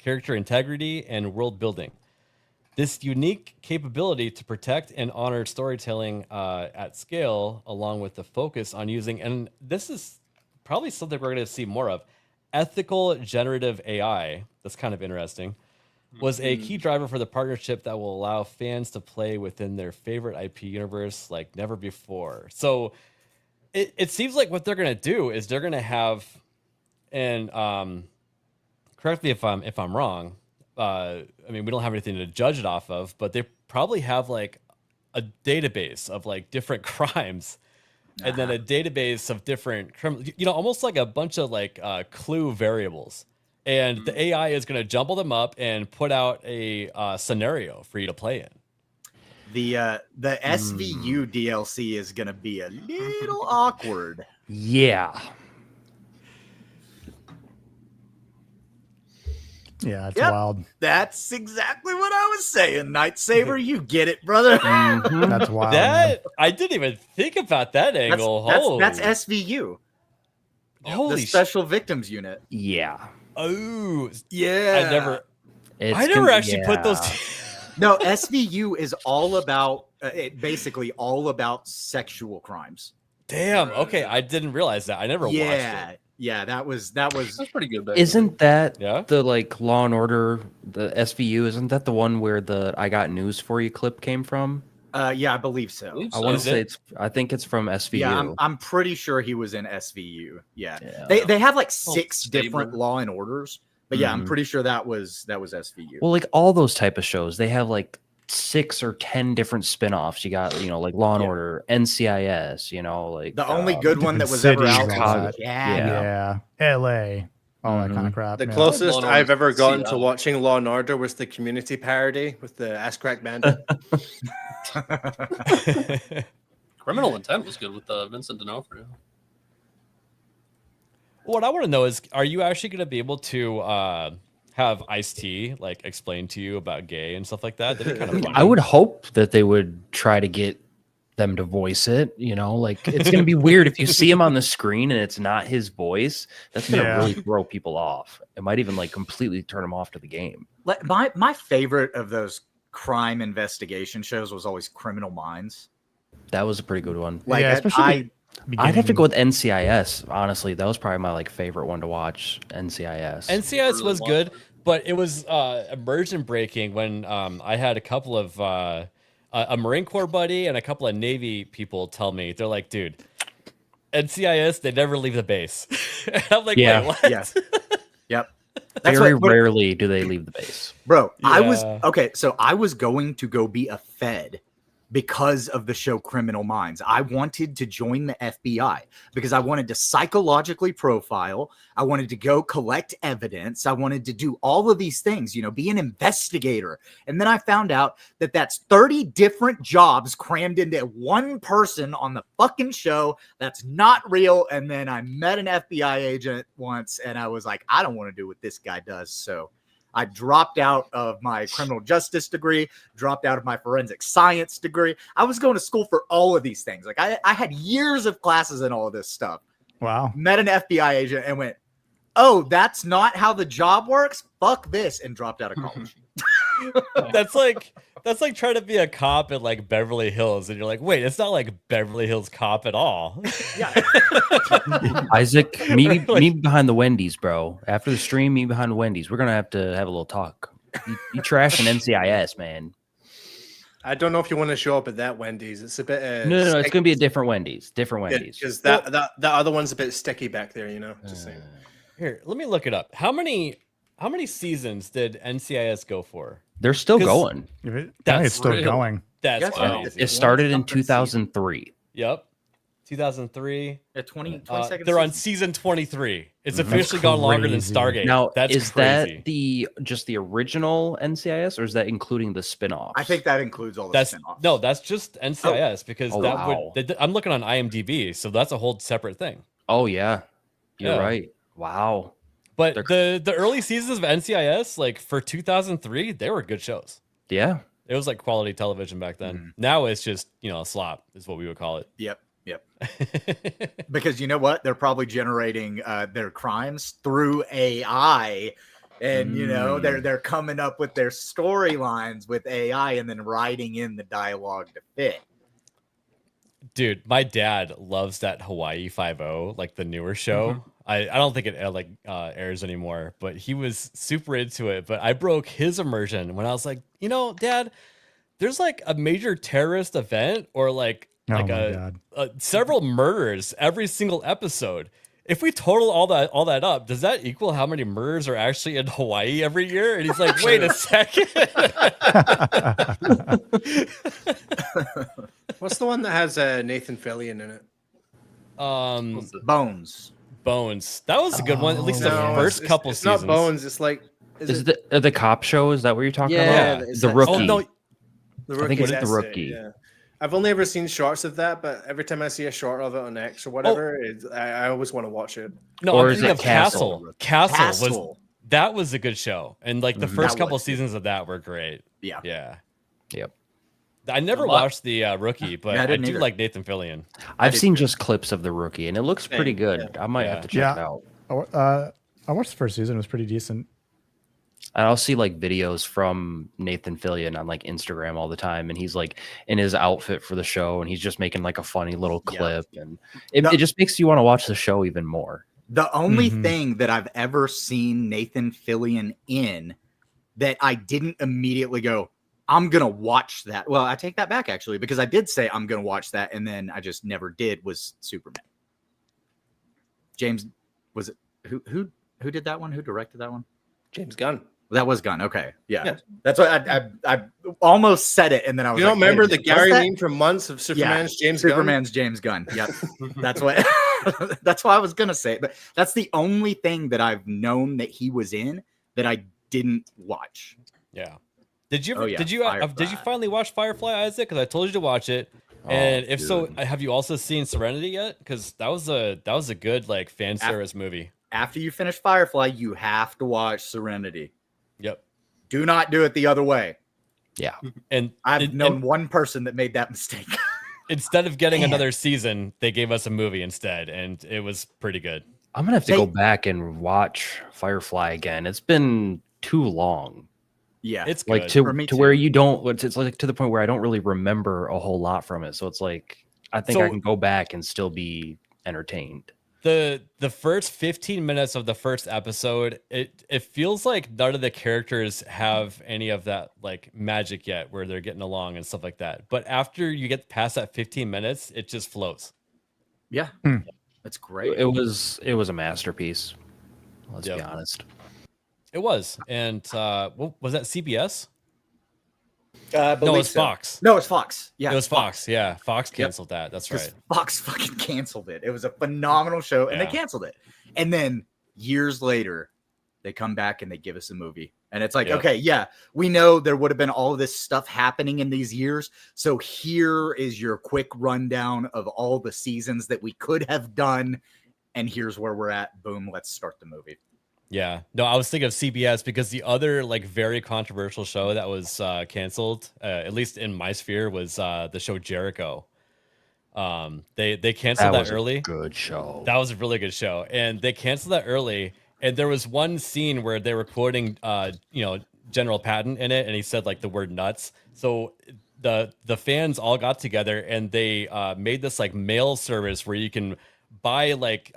character integrity, and world building. This unique capability to protect and honor storytelling at scale, along with the focus on using, and this is probably something we're going to see more of, ethical generative AI. That's kind of interesting. Was a key driver for the partnership that will allow fans to play within their favorite IP universe like never before. So it seems like what they're going to do is they're going to have, and correct me if I'm wrong. I mean, we don't have anything to judge it off of, but they probably have like a database of like different crimes, and then a database of different criminals. Almost like a bunch of like clue variables. And the AI is going to jumble them up and put out a scenario for you to play in. The SVU DLC is going to be a little awkward. Yeah. Yeah, it's Yep. wild. That's exactly what I was saying. Night Saber, you get it, brother. That's wild. That I didn't even think about that angle. That's SVU. Holy the Special Victims Unit. Yeah. Oh, yeah. I never actually put those. No, SVU is all about basically all about sexual crimes. Damn. Okay, I didn't realize that. I never watched it. Yeah, that was That's pretty good. Isn't that Yeah? the like Law and Order, the SVU? Isn't that the one where the "I got news for you" clip came from? Yeah, I believe so. I want to say I think it's from SVU. Yeah, I'm pretty sure he was in SVU. Yeah. They have like 6 different Law and Orders, but yeah, I'm pretty sure that was SVU. Well, like all those type of shows, they have like 6 or 10 different spin-offs. You got, like Law and Order, NCIS, like the only good one that was ever out. Chicago. Yeah. LA. All that kind of crap. The yeah. closest Law and I've Order ever gotten to Seattle. watching Law and Order was the Community parody with the Ass Crack Bandit. Criminal Intent was good with Vincent D'Onofrio. What I want to know is, are you actually going to be able to have Ice-T like explain to you about gay and stuff like that? That'd be kind of funny. I would hope that they would try to get them to voice it. Like it's going to be weird if you see him on the screen and it's not his voice. That's going to really throw people off. It might even like completely turn them off to the game. My favorite of those crime investigation shows was always Criminal Minds. That was a pretty good one. Like especially I'd have to go with NCIS. Honestly, that was probably my like favorite one to watch. NCIS. NCIS was good, but it was immersion breaking when I had a couple of a Marine Corps buddy and a couple of Navy people tell me, they're like, dude, NCIS, they never leave the base. And I'm like, Yeah. wait, what? Yeah. Yep. That's Very what- rarely do they leave the base. Bro, I was Yeah. okay. So I was going to go be a Fed because of the show Criminal Minds. I wanted to join the FBI because I wanted to psychologically profile. I wanted to go collect evidence. I wanted to do all of these things, be an investigator. And then I found out that that's 30 different jobs crammed into one person on the fucking show. That's not real. And then I met an FBI agent once and I was like, I don't want to do what this guy does. So I dropped out of my criminal justice degree, dropped out of my forensic science degree. I was going to school for all of these things. Like I had years of classes in all of this stuff. Wow. Met an FBI agent and went, oh, that's not how the job works? Fuck this, and dropped out of college. That's like trying to be a cop in like Beverly Hills, and you're like, wait, it's not like Beverly Hills Cop at all. Yeah. Isaac, meet me behind the Wendy's, bro. After the stream, meet me behind the Wendy's. We're gonna have to have a little talk. You trashing NCIS, man. I don't know if you want to show up at that Wendy's. It's a bit. No. It's gonna be a different Wendy's. Different Wendy's. Because that other one's a bit sticky back there. Just saying. Here, let me look it up. How many seasons did NCIS go for? They're still 'Cause going. I think That's it's still real. going. That's Yes, crazy. It started in 2003. Yep. 2003. At 20 seconds. They're on season 23. It's Mhm. officially gone longer than crazy. Stargate. Now, that's is crazy. that just the original NCIS, or is that including the spin-offs? I think that includes all the That's spin-offs. no, that's just NCIS because Oh, that wow. would. I'm looking on IMDb, so that's a whole separate thing. Oh yeah, you're Yeah. right. Wow. But They're- the early seasons of NCIS, like for 2003, they were good shows. Yeah. It was like quality television back then. Now it's just a slop is what we would call it. Yep. Because you know what? They're probably generating their crimes through AI. And they're coming up with their storylines with AI and then writing in the dialogue to fit. Dude, my dad loves that Hawaii 5-0, like the newer show. I don't think it airs anymore, but he was super into it. But I broke his immersion when I was like, Dad, there's like a major terrorist event or like Oh my God. several murders every single episode. If we total all that up, does that equal how many murders are actually in Hawaii every year? And he's like, wait a second. What's the one that has Nathan Fillion in it? Bones. That was a good one. At least the No, first it's- couple it's seasons. not Bones. It's like Is it the cop show? Is that what you're talking Yeah, about? it's The that- Rookie. Oh no, The I think it's The that's Rookie. yeah. I've only ever seen shorts of that, but every time I see a short of it on X or whatever, I always want to watch it. no, Or I'm is thinking it of Castle. Castle? Castle was a good show, and like the first That couple was good. seasons of that were great. Yeah. Yeah. Yep. I never watched the Rookie, but Yeah, I I didn't do either. like Nathan Fillion. I've seen just clips of The Rookie, and it looks pretty Same, good. I might have to check Yeah. it out. I watched the first season. It was pretty decent. And I'll see like videos from Nathan Fillion on like Instagram all the time, and he's like in his outfit for the show, and he's just making like a funny little clip, and it just makes you want to watch the show even more. The only Mhm. thing that I've ever seen Nathan Fillion in that I didn't immediately go, I'm going to watch that. Well, I take that back actually, because I did say I'm going to watch that. And then I just never did was Superman. James, was it who did that one? Who directed that one? James Gunn. That was Gunn. Okay. Yeah. Yeah. That's what I almost said it. And then I was You don't like, remember wait a the minute, was Gary that- meme from months of Superman's James Superman's James Gunn. Yep. That's what that's why I was gonna say it. But that's the only thing that I've known that he was in that I didn't watch. Yeah. Did you Oh, yeah, did you Firefly. finally watch Firefly, Isaac? Because I told you to watch it. And if so, have you also seen Serenity yet? Because that was a good like fan service movie. After you finish Firefly, you have to watch Serenity. Yep. Do not do it the other way. Yeah. And I've known one person that made that mistake. instead of getting another season, they gave us a movie instead, and it was pretty good. I'm gonna have to go back and watch Firefly again. It's been too long. Yeah, It's like good. to where you don't. It's like to the point where I don't really remember a whole lot from it. So it's like I think I So- can go back and still be entertained. the first 15 minutes of the first episode, it feels like none of the characters have any of that like magic yet, where they're getting along and stuff like that. But after you get past that 15 minutes, it just flows. Yeah, that's great. It was a masterpiece. Let's Yep. be honest. It was, and what was that? CBS? I No, it believe was so. Fox. No, it's Fox. Yeah, it was it's Fox. Yeah, Fox canceled that. That's 'Cause right. Fox fucking canceled it. It was a phenomenal show, and they Yeah. canceled it. And then years later, they come back and they give us a movie. And it's like, Yep. okay, yeah, we know there would have been all of this stuff happening in these years. So here is your quick rundown of all the seasons that we could have done. And here's where we're at. Boom, let's start the movie. Yeah. No, I was thinking of CBS because the other like very controversial show that was canceled, at least in my sphere, was the show Jericho. They canceled that was early. a good show. That was a really good show, and they canceled that early. And there was one scene where they were quoting, General Patton in it, and he said like the word nuts. So the fans all got together and they made this like mail service where you can buy like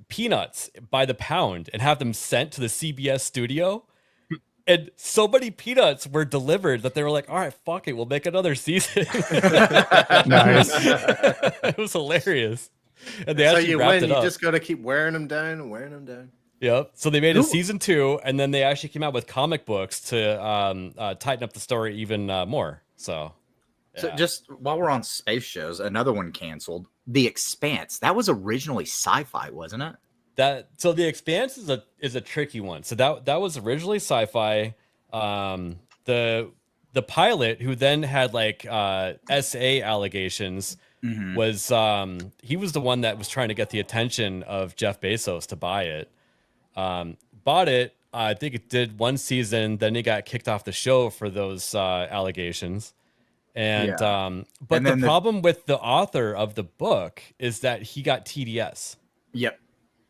peanuts by the pound and have them sent to the CBS studio. And so many peanuts were delivered that they were like, all right, fuck it, we'll make another season. Nice. It was hilarious. And they So actually you wrapped win. it You up. just got to keep wearing them down and wearing them down. Yep. So they made a Who- season 2, and then they actually came out with comic books to tighten up the story even more. So, So yeah. just while we're on space shows, another one canceled. The Expanse. That was originally sci-fi, wasn't it? So the Expanse is a tricky one. So that was originally sci-fi. The pilot, who then had like SA allegations, was he was the one that was trying to get the attention of Jeff Bezos to buy it. Bought it. I think it did one season. Then he got kicked off the show for those allegations. And but And the then problem with the author of the book is that he got TDS. Yep.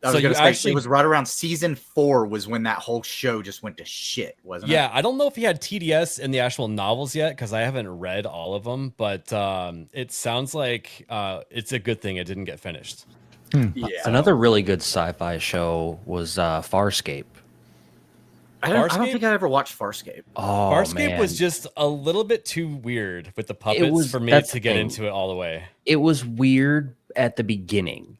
I So was you gonna say, actually- it was right around season 4 was when that whole show just went to shit, wasn't it? Yeah, I don't know if he had TDS in the actual novels yet because I haven't read all of them, but it sounds like it's a good thing it didn't get finished. Yeah. Another really good sci-fi show was Farscape. I don't Farscape? think I ever watched Farscape. Oh, Farscape man. was just a little bit too weird with the puppets for me that's to the get thing. into it all the way. It was weird at the beginning,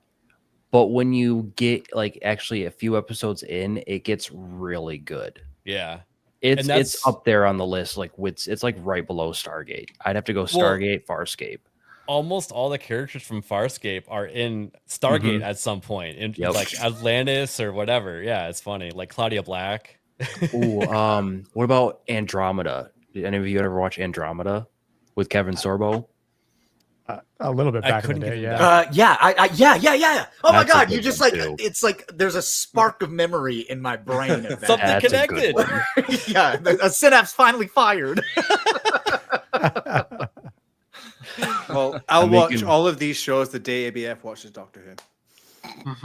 but when you get like actually a few episodes in, it gets really good. Yeah. It's And that's- it's up there on the list. Like it's like right below Stargate. I'd have to go Stargate, Farscape. Almost all the characters from Farscape are in Stargate at some point, in like Atlantis or whatever. Yeah, it's funny. Like Claudia Black. Ooh, what about Andromeda? Did any of you ever watch Andromeda with Kevin Sorbo? A little bit I back in couldn't the day, get yeah. Yeah. Oh my That's a god, good you just one, like too. it's like there's a spark of memory in my brain of that. Something That's a good connected. one. Yeah, a synapse finally fired. Well, I'll I'm watch making- all of these shows the day ABF watches Doctor Who.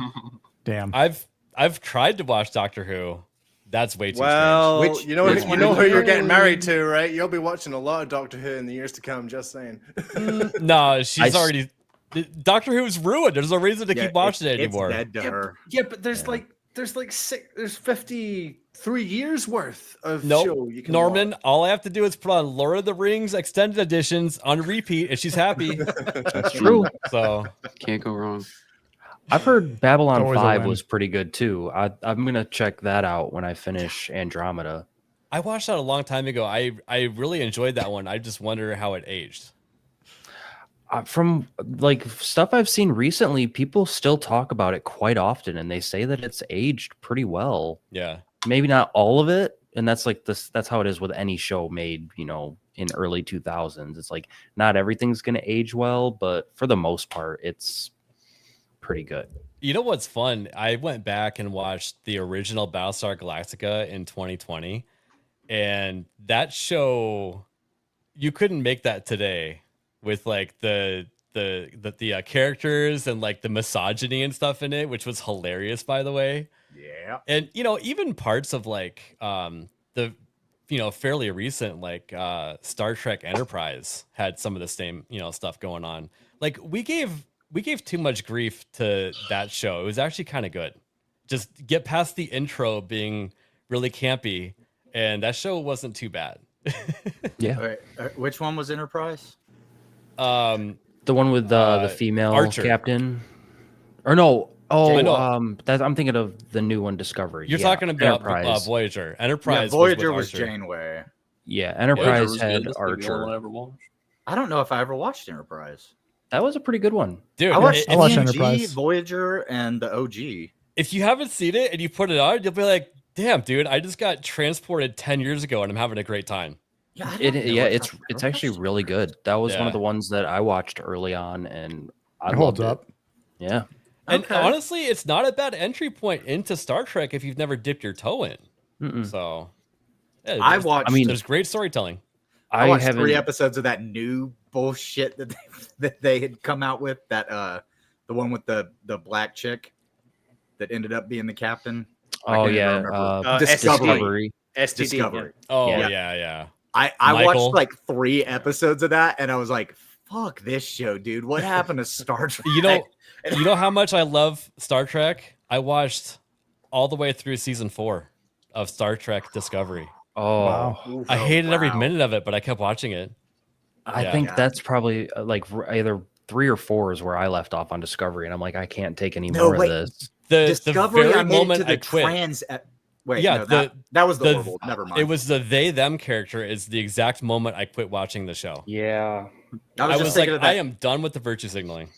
Damn. I've tried to watch Doctor Who. That's way too Well, Which- you know which you one know is who it? you're getting married to, right? You'll be watching a lot of Doctor Who in the years to come. Just saying. strange. No, she's I- already. Doctor Who's ruined. There's no reason to Yeah, keep watching it it's anymore. dead to her. Yeah, but there's there's 53 years worth of Nope. show you can Norman, watch. all I have to do is put on Lord of the Rings extended editions on repeat, and she's happy. That's true. So Can't go wrong. I've heard Babylon Always a 5 win. was pretty good too. I'm gonna check that out when I finish Andromeda. I watched that a long time ago. I really enjoyed that one. I just wonder how it aged. From like stuff I've seen recently, people still talk about it quite often, and they say that it's aged pretty well. Yeah. Maybe not all of it, and that's like this. That's how it is with any show made, in early 2000s. It's like not everything's gonna age well, but for the most part, it's pretty good. You know what's fun? I went back and watched the original Battlestar Galactica in 2020, and that show, you couldn't make that today with like the characters and like the misogyny and stuff in it, which was hilarious, by the way. Yeah. And even parts of like the fairly recent like Star Trek Enterprise had some of the same stuff going on. Like we gave we gave too much grief to that show. It was actually kind of good. Just get past the intro being really campy, and that show wasn't too bad. Yeah. Wait, which one was Enterprise? The one with the female Archer. captain, or no? I know. I'm thinking of the new one, Discovery. You're Yeah, talking about Enterprise. Voyager. Yeah, Enterprise. Voyager was was with Archer. Janeway. Yeah, Voyager Enterprise was had good. That's the only one Archer. I ever watched. I don't know if I ever watched Enterprise. That was a pretty good one. Dude, I watched I watched TNG, Enterprise. Voyager, and the OG. if you haven't seen it and you put it on, you'll be like, "Damn, dude, I just got transported 10 years ago and I'm having a great time." Yeah, It's actually really good. That was one Yeah. of the ones that I watched early on, and I It holds loved up. it. Yeah. And Okay. honestly, it's not a bad entry point into Star Trek if you've never dipped your toe in. Mm-mm. So, yeah, I watched. there's great storytelling. I watched haven't. 3 episodes of that new bullshit that they had come out with. That the one with the black chick that ended up being the captain. I Oh can't yeah, remember. Discovery. STD. Discovery. Oh, Yeah. yeah. I Michael. watched like 3 episodes of that, and I was like, "Fuck this show, dude! What happened to Star Trek?" You know how much I love Star Trek? I watched all the way through season 4 of Star Trek Discovery. Oh, Wow. I hated every minute of it, but I kept watching it. I Yeah. think that's probably like either 3 or 4 is where I left off on Discovery, and I'm like, I can't take any more of this. The Discovery. very I made it moment to the I quit. Wait, Yeah, no, that was the Orville. Never mind. It was the they them character is the exact moment I quit watching the show. Yeah. I was just like, thinking of that. I am done with the virtue signaling.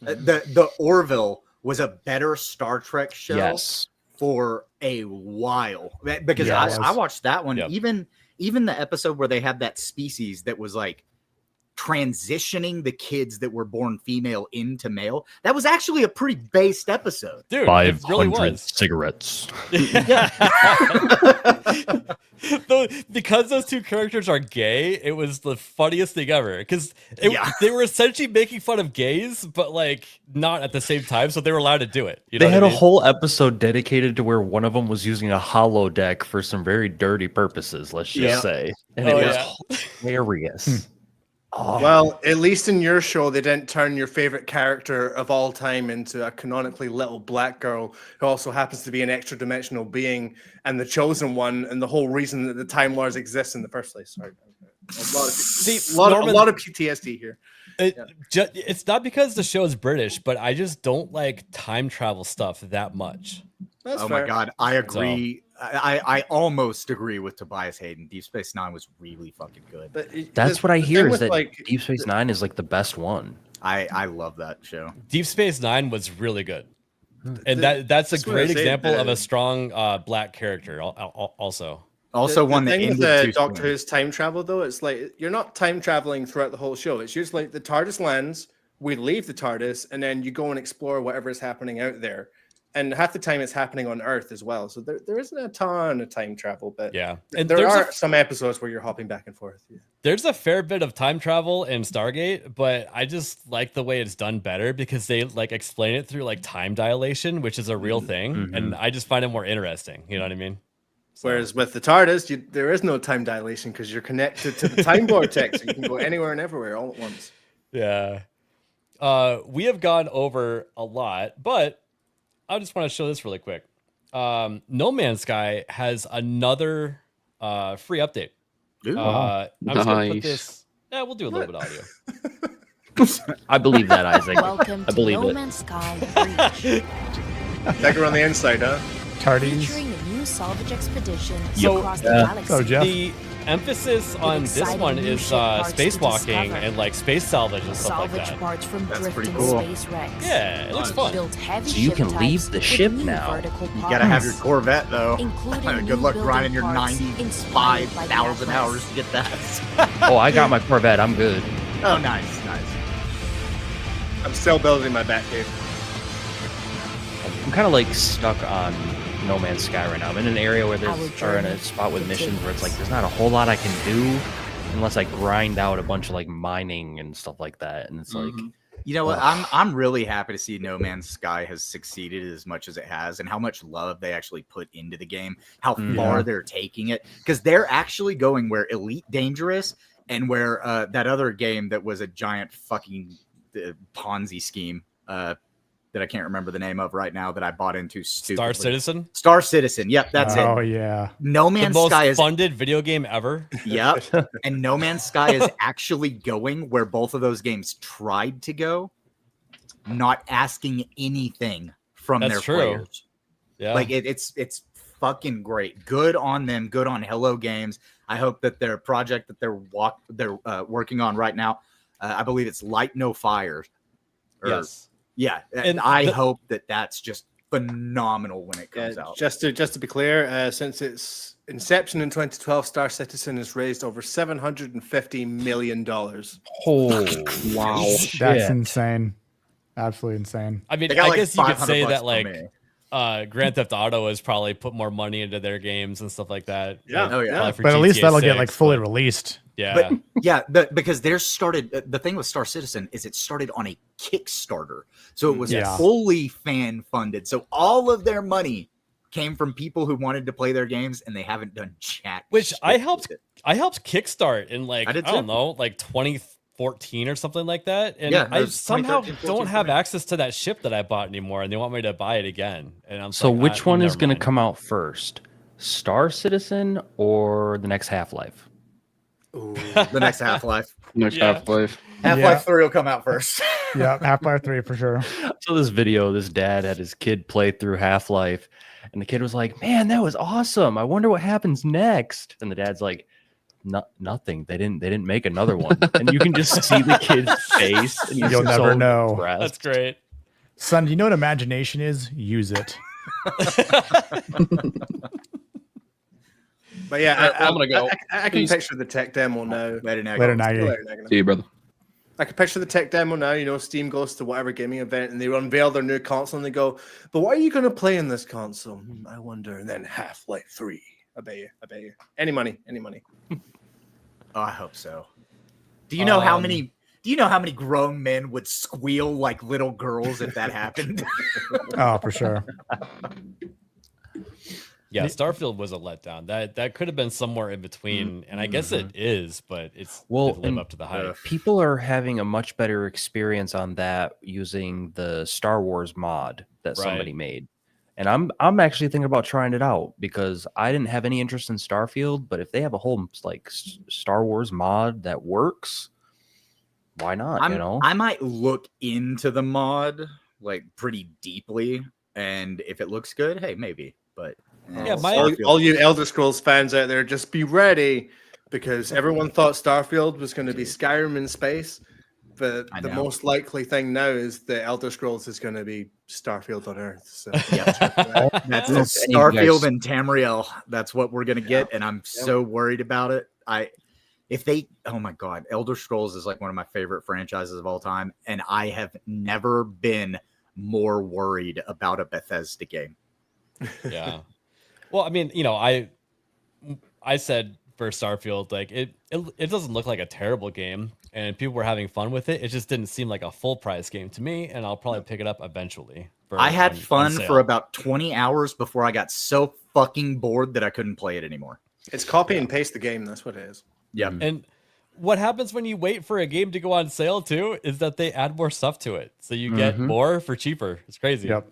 The Orville was a better Star Trek show Yes. for a while because Yes. I watched that one. Yep. Even the episode where they had that species that was like transitioning the kids that were born female into male. That was actually a pretty based episode. Dude, it really was. cigarettes. Because those two characters are gay, it was the funniest thing ever. Because Yeah. they were essentially making fun of gays, but like not at the same time, so they were allowed to do it. You know They had what I a mean? whole episode dedicated to where one of them was using a holodeck for some very dirty purposes, let's just Yeah. say. And Oh, it yeah. was hilarious. Oh. Well, at least in your show, they didn't turn your favorite character of all time into a canonically little black girl who also happens to be an extra dimensional being and the chosen one, and the whole reason that the Time Lords exist in the first place. Sorry. A lot of PTSD here. It's not because the show is British, but I just don't like time travel stuff that much. That's Oh fair. my god, I agree. I almost agree with Tobias Hayden. Deep Space Nine was really fucking good. But That's what I the hear thing is with, that like, Deep Space Nine is like the best one. I love that show. Deep Space Nine was really good, and that's a that's what I great say, example of the- a strong black character. Also, Also, one the that thing with ended too Doctor soon. Who's time travel, though, it's like you're not time traveling throughout the whole show. It's usually like the TARDIS lands, we leave the TARDIS, and then you go and explore whatever is happening out there. And half the time it's happening on Earth as well. So there isn't a ton of time travel, but yeah, and and there there's are some episodes where you're hopping back and forth. Yeah. there's a fair bit of time travel in Stargate, but I just like the way it's done better because they like explain it through like time dilation, which is a real thing, and I just find it more interesting. You know what I mean? Whereas with the TARDIS, there is no time dilation because you're connected to the time vortex. So you can go anywhere and everywhere all at once. Yeah. We have gone over a lot, but I just want to show this really quick. No Man's Sky has another free update. Ooh. I'm just gonna put Nice. this. Yeah, we'll do a little bit of audio. I believe that, Isaac. Welcome I to believe No it. Man's Sky Breach, Dagger on the inside, huh? Tardies. featuring a new salvage expedition So- across the Yeah. galaxy. Oh, Jeff. The emphasis on this exciting one new is ship parts to spacewalking discover. and like space salvage and stuff like Salvage that. parts from That's pretty drifting cool. space wrecks. Yeah, it looks fun. Built heavy So you ship can leave types the with ship new now. vertical You gotta have your parts, Corvette though. including Good luck new grinding your building parts inspired by the 95,000 Atlas. hours to get that. Oh, I got my Corvette. I'm good. Oh, nice, nice. I'm still building my Batcave. I'm kind of like stuck on No Man's Sky right now. I'm in an area where Our there's or in a journey spot with missions where it's like continues. there's not a whole lot I can do unless I grind out a bunch of like mining and stuff like that. And it's like You know what? I'm really happy to see No Man's Sky has succeeded as much as it has, and how much love they actually put into the game, how far they're taking it, because they're actually going where Elite Dangerous and where that other game that was a giant fucking Ponzi scheme that I can't remember the name of right now that I bought into stupidly. Star Citizen. Star Citizen. Yep, that's it. Oh yeah. No The Man's most Sky is funded video game ever. Yep. And No Man's Sky is actually going where both of those games tried to go, not asking anything from That's their true. players. Yeah. Like it's fucking great. Good on them. Good on Hello Games. I hope that their project that they're working on right now, I believe it's Light No Fire. Yes. Yeah, and I hope that that's just phenomenal when it comes out. Just to be clear, since its inception in 2012, Star Citizen has raised over $750 million. Oh, wow. That's insane. Absolutely insane. I mean, They got I like guess you could 500 say bucks that for like me. Grand Theft Auto has probably put more money into their games and stuff like that. Yeah. Oh, yeah. Probably for But at least GTA that'll get 6, like fully but- released. Yeah. But yeah, because theirs started. The thing with Star Citizen is it started on a Kickstarter, so it was Yeah. fully fan funded. So all of their money came from people who wanted to play their games, and they haven't done jack. Which shit I with helped it. kickstart in like I I, did don't too. know, like 2014 or something like that. And Yeah, I it was somehow 2013, don't 14 have for me. access to that ship that I bought anymore, and they want me to buy it again. And I'm So like, which one is never going to mind. come out first? Star Citizen or the next Half-Life? The next Half-Life. Next Yeah. Half-Life. Half-Life 3 will come out first. Yeah, Half-Life 3 for sure. So this video, this dad had his kid play through Half-Life, and the kid was like, "Man, that was awesome. I wonder what happens next." And the dad's like, "Nothing. They didn't make another one." And you can just see the kid's face. And he's You'll so never know. impressed. That's great. Son, do you know what imagination is? Use it. But yeah, Alright, well, I'm gonna go. I can Peace. picture the tech demo now. Later, now. Later, Nagy. Later, Nagy. See you, brother. I can picture the tech demo now. You know, Steam goes to whatever gaming event and they unveil their new console and they go, "But what are you going to play in this console? I wonder." And then Half-Life 3. I bet you. Any money. Oh, I hope so. Do you know how many? Do you know how many grown men would squeal like little girls if that happened? Oh, for sure. Yeah, Starfield was a letdown. That could have been somewhere in between, and I guess it is, but it's didn't live and, up to the hype. people are having a much better experience on that using the Star Wars mod that somebody made. And I'm actually thinking about trying it out because I didn't have any interest in Starfield, but if they have a whole like Star Wars mod that works, why not? I might look into the mod like pretty deeply, and if it looks good, hey, maybe. But Yeah, all you Elder Scrolls fans out there, just be ready because everyone thought Starfield was going to be Skyrim in space, but the most likely thing now is the Elder Scrolls is going to be Starfield on Earth. So that's Starfield and Tamriel. That's what we're gonna get, and I'm so worried about it. Oh my god, Elder Scrolls is like one of my favorite franchises of all time, and I have never been more worried about a Bethesda game. Yeah. Well, I mean, you know, I said for Starfield, like it doesn't look like a terrible game, and people were having fun with it. It just didn't seem like a full price game to me, and I'll probably pick it up eventually. I had on fun sale. for about 20 hours before I got so fucking bored that I couldn't play it anymore. It's copy and paste the game. That's what it is. Yeah. And what happens when you wait for a game to go on sale too is that they add more stuff to it, so you get more for cheaper. It's crazy. Yep.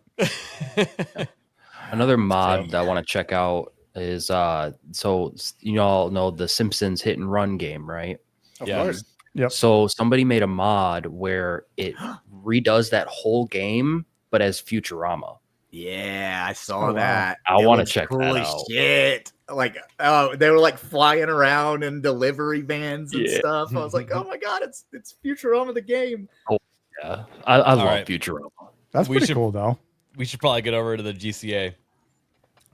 Another mod that I want to check out is so you all know the Simpsons hit and run game, right? Of course. Yep. So somebody made a mod where it redoes that whole game, but as Futurama. Yeah, I saw that. I It want to looks check cool that as out. Shit. Like, oh, they were like flying around in delivery vans and Yeah. stuff. I was like, oh my god, it's Futurama the game. Oh yeah, I love right. Futurama. That's We pretty should- cool though. We should probably get over to the GCA.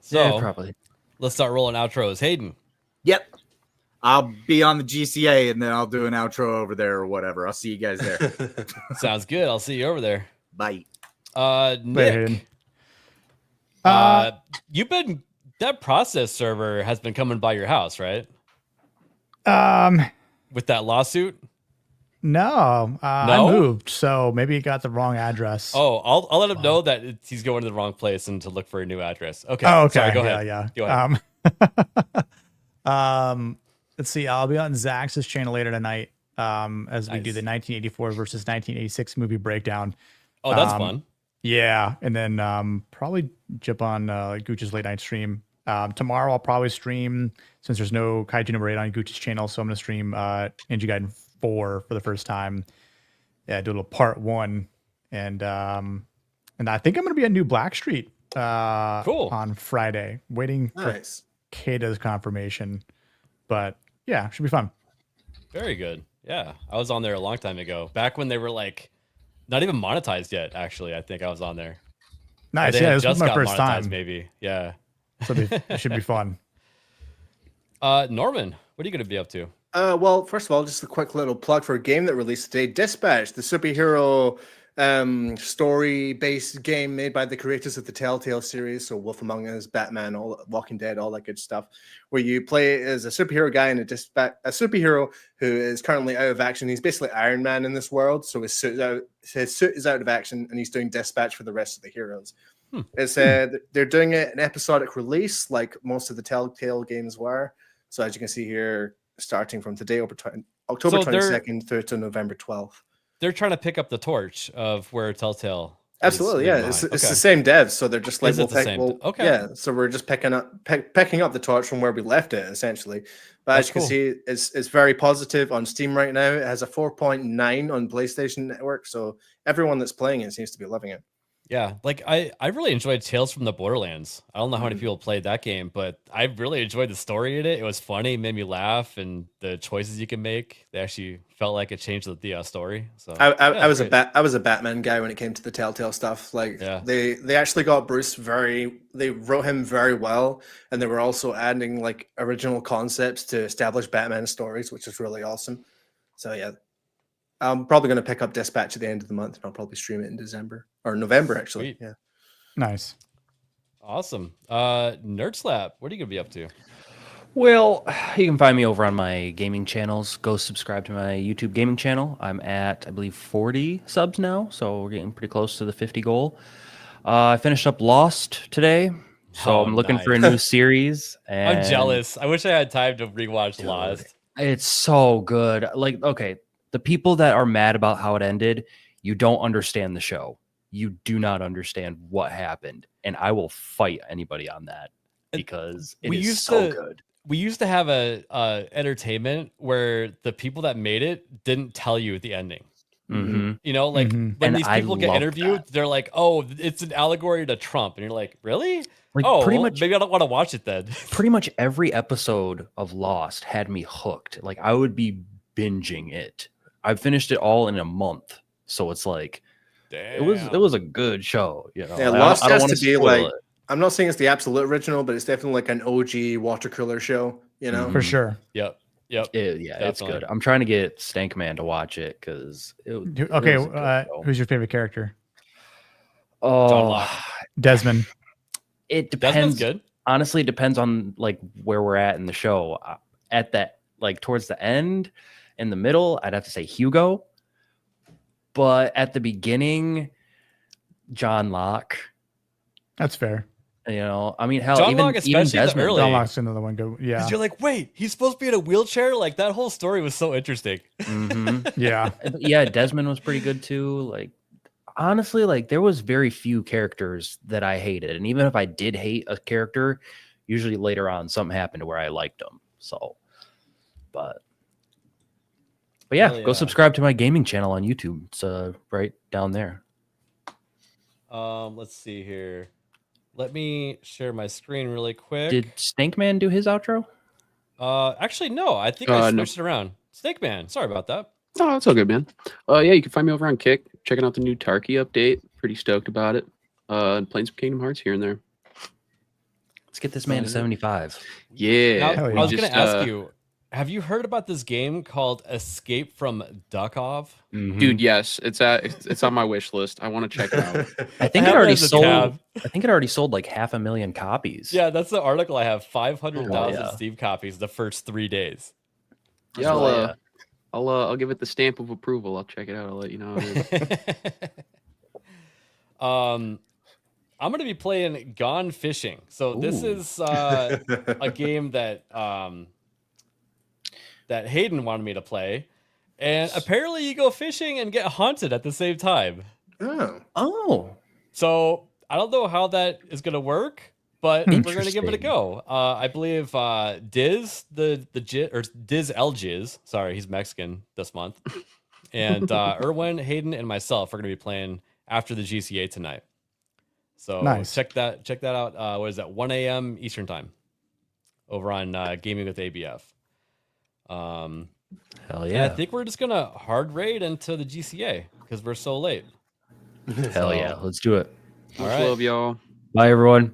So Probably. let's start rolling outros. Hayden. Yep. I'll be on the GCA and then I'll do an outro over there or whatever. I'll see you guys there. Sounds good. I'll see you over there. Bye. Nick. You've been that process server has been coming by your house, right? With that lawsuit. No, I No? moved, so maybe you got the wrong address. Oh, I'll let him know that he's going to the wrong place and to look for a new address. Okay. Oh, okay. Sorry, go yeah, ahead. yeah. Go ahead. Let's see. I'll be on Zax's channel later tonight as we do Nice. the 1984 versus 1986 movie breakdown. Oh, that's fun. Yeah, and then probably jump on Gooch's late night stream. Tomorrow I'll probably stream, since there's no Kaiju number 8 on Gooch's channel, so I'm gonna stream Ninja Gaiden 4 for the first time. Yeah, do a little part 1, and I think I'm gonna be at New Blackstreet Cool. on Friday, waiting for Nice. Kata's confirmation. But yeah, should be fun. Very good. Yeah, I was on there a long time ago, back when they were like not even monetized yet. Actually, I think I was on there. Or Nice. they Yeah, had this was just my got first monetized, time. maybe. Yeah. So it should be fun. Norman, what are you gonna be up to? Well, first of all, just a quick little plug for a game that released today, Dispatch, the superhero story-based game made by the creators of the Telltale series, so Wolf Among Us, Batman, all Walking Dead, all that good stuff, where you play as a superhero guy and a superhero who is currently out of action. He's basically Iron Man in this world, so his suit is out of action, and he's doing dispatch for the rest of the heroes. It's they're doing it an episodic release, like most of the Telltale games were. So as you can see here, starting from today, October So they're- 22nd through to November 12th. They're trying to pick up the torch of where Telltale. Absolutely, is yeah. leaving It's on. the Okay. same devs, so they're just like, Is it the same? Okay. yeah. So we're just picking up the torch from where we left it, essentially. But That's as you can cool. see, it's very positive on Steam right now. It has a 4.9 on PlayStation Network, so everyone that's playing it seems to be loving it. Yeah, like I really enjoyed Tales from the Borderlands. I don't know how Mm-hmm. many people played that game, but I really enjoyed the story in it. It was funny, made me laugh, and the choices you can make, they actually felt like it changed the story. So I was great. I was a Batman guy when it came to the Telltale stuff. Like Yeah. they actually got Bruce they wrote him very well, and they were also adding like original concepts to establish Batman stories, which is really awesome. So yeah, I'm probably going to pick up Dispatch at the end of the month, and I'll probably stream it in December or November actually. Sweet. Yeah. Nice. Awesome. Nerd Slap, what are you gonna be up to? Well, you can find me over on my gaming channels. Go subscribe to my YouTube gaming channel. I'm at, I believe, 40 subs now, so we're getting pretty close to the 50 goal. I finished up Lost today, so Oh, I'm looking for a nice. new series. And I'm jealous. I wish I had time to rewatch Lost. It's so good. Like, okay, the people that are mad about how it ended, you don't understand the show. You do not understand what happened, and I will fight anybody on that because it is so good. We used to have a entertainment where the people that made it didn't tell you the ending. Mhm. You know, like Mhm. when And these I people get love interviewed, that. they're like, "Oh, it's an allegory to Trump," and you're like, "Really? Like, Oh, pretty well, much- maybe I don't want to watch it then." Pretty much every episode of Lost had me hooked. Like, I would be binging it. I finished it all in a month, so it's like it was a good show. You know, Yeah, I don't- Lost I don't has wanna to be spoil like it. I'm not saying it's the absolute original, but it's definitely like an OG water cooler show, you know? For sure. Yep. Yeah, it's Definitely. good. I'm trying to get Stankman to watch it because Okay, who's your favorite character? John Oh, Locke. Desmond. it Desmond's depends. good. Honestly, it depends on like where we're at in the show. At that, like towards the end, in the middle, I'd have to say Hugo. But at the beginning, John Locke. That's fair. You know, I mean, hell, John even Locke, even especially the Desmond. early- John Locke's another one. Go. Yeah. Because you're like, wait, he's supposed to be in a wheelchair? Like that whole story was so interesting. Mhm. Yeah. Yeah, Desmond was pretty good too. Like, honestly, like there was very few characters that I hated, and even if I did hate a character, usually later on something happened to where I liked them. So, but yeah, Hell yeah. go subscribe to my gaming channel on YouTube. It's right down there. Let's see here. Let me share my screen really quick. Did Stankman do his outro? Actually, no. I think I No. switched it around. Snake Man. Sorry about that. Oh, that's all good, man. Yeah, you can find me over on Kick, checking out the new Tarky update. Pretty stoked about it. And playing some Kingdom Hearts here and there. Let's get this man to 75. Yeah. Now, Hell I yeah. was just, going to ask you, have you heard about this game called Escape from Duckov? Dude, yes, it's on my wish list. I want to check it out. I think I it have it already as a sold. tab. I think it already sold like 500,000 copies. Yeah, that's the article I have. 500,000 yeah. Steam copies the first 3 days. Yeah, So, I'll give it the stamp of approval. I'll check it out. I'll let you know how it is. I'm going to be playing Gone Fishing. So this Ooh. is a game that that Hayden wanted me to play. And apparently you go fishing and get haunted at the same time. Oh. So I don't know how that is going to work, but we're going to give it a Interesting. go. I believe Diz Diz Elgiz, sorry, he's Mexican this month, and Erwin, Hayden, and myself are going to be playing after the GCA tonight. So Nice. check that out. What is that? 1 a.m. Eastern time over on Gaming with ABF. Hell And yeah. I think we're just gonna hard raid into the GCA because we're so late. Hell yeah. Let's do it. All Much right. love, y'all. Bye, everyone.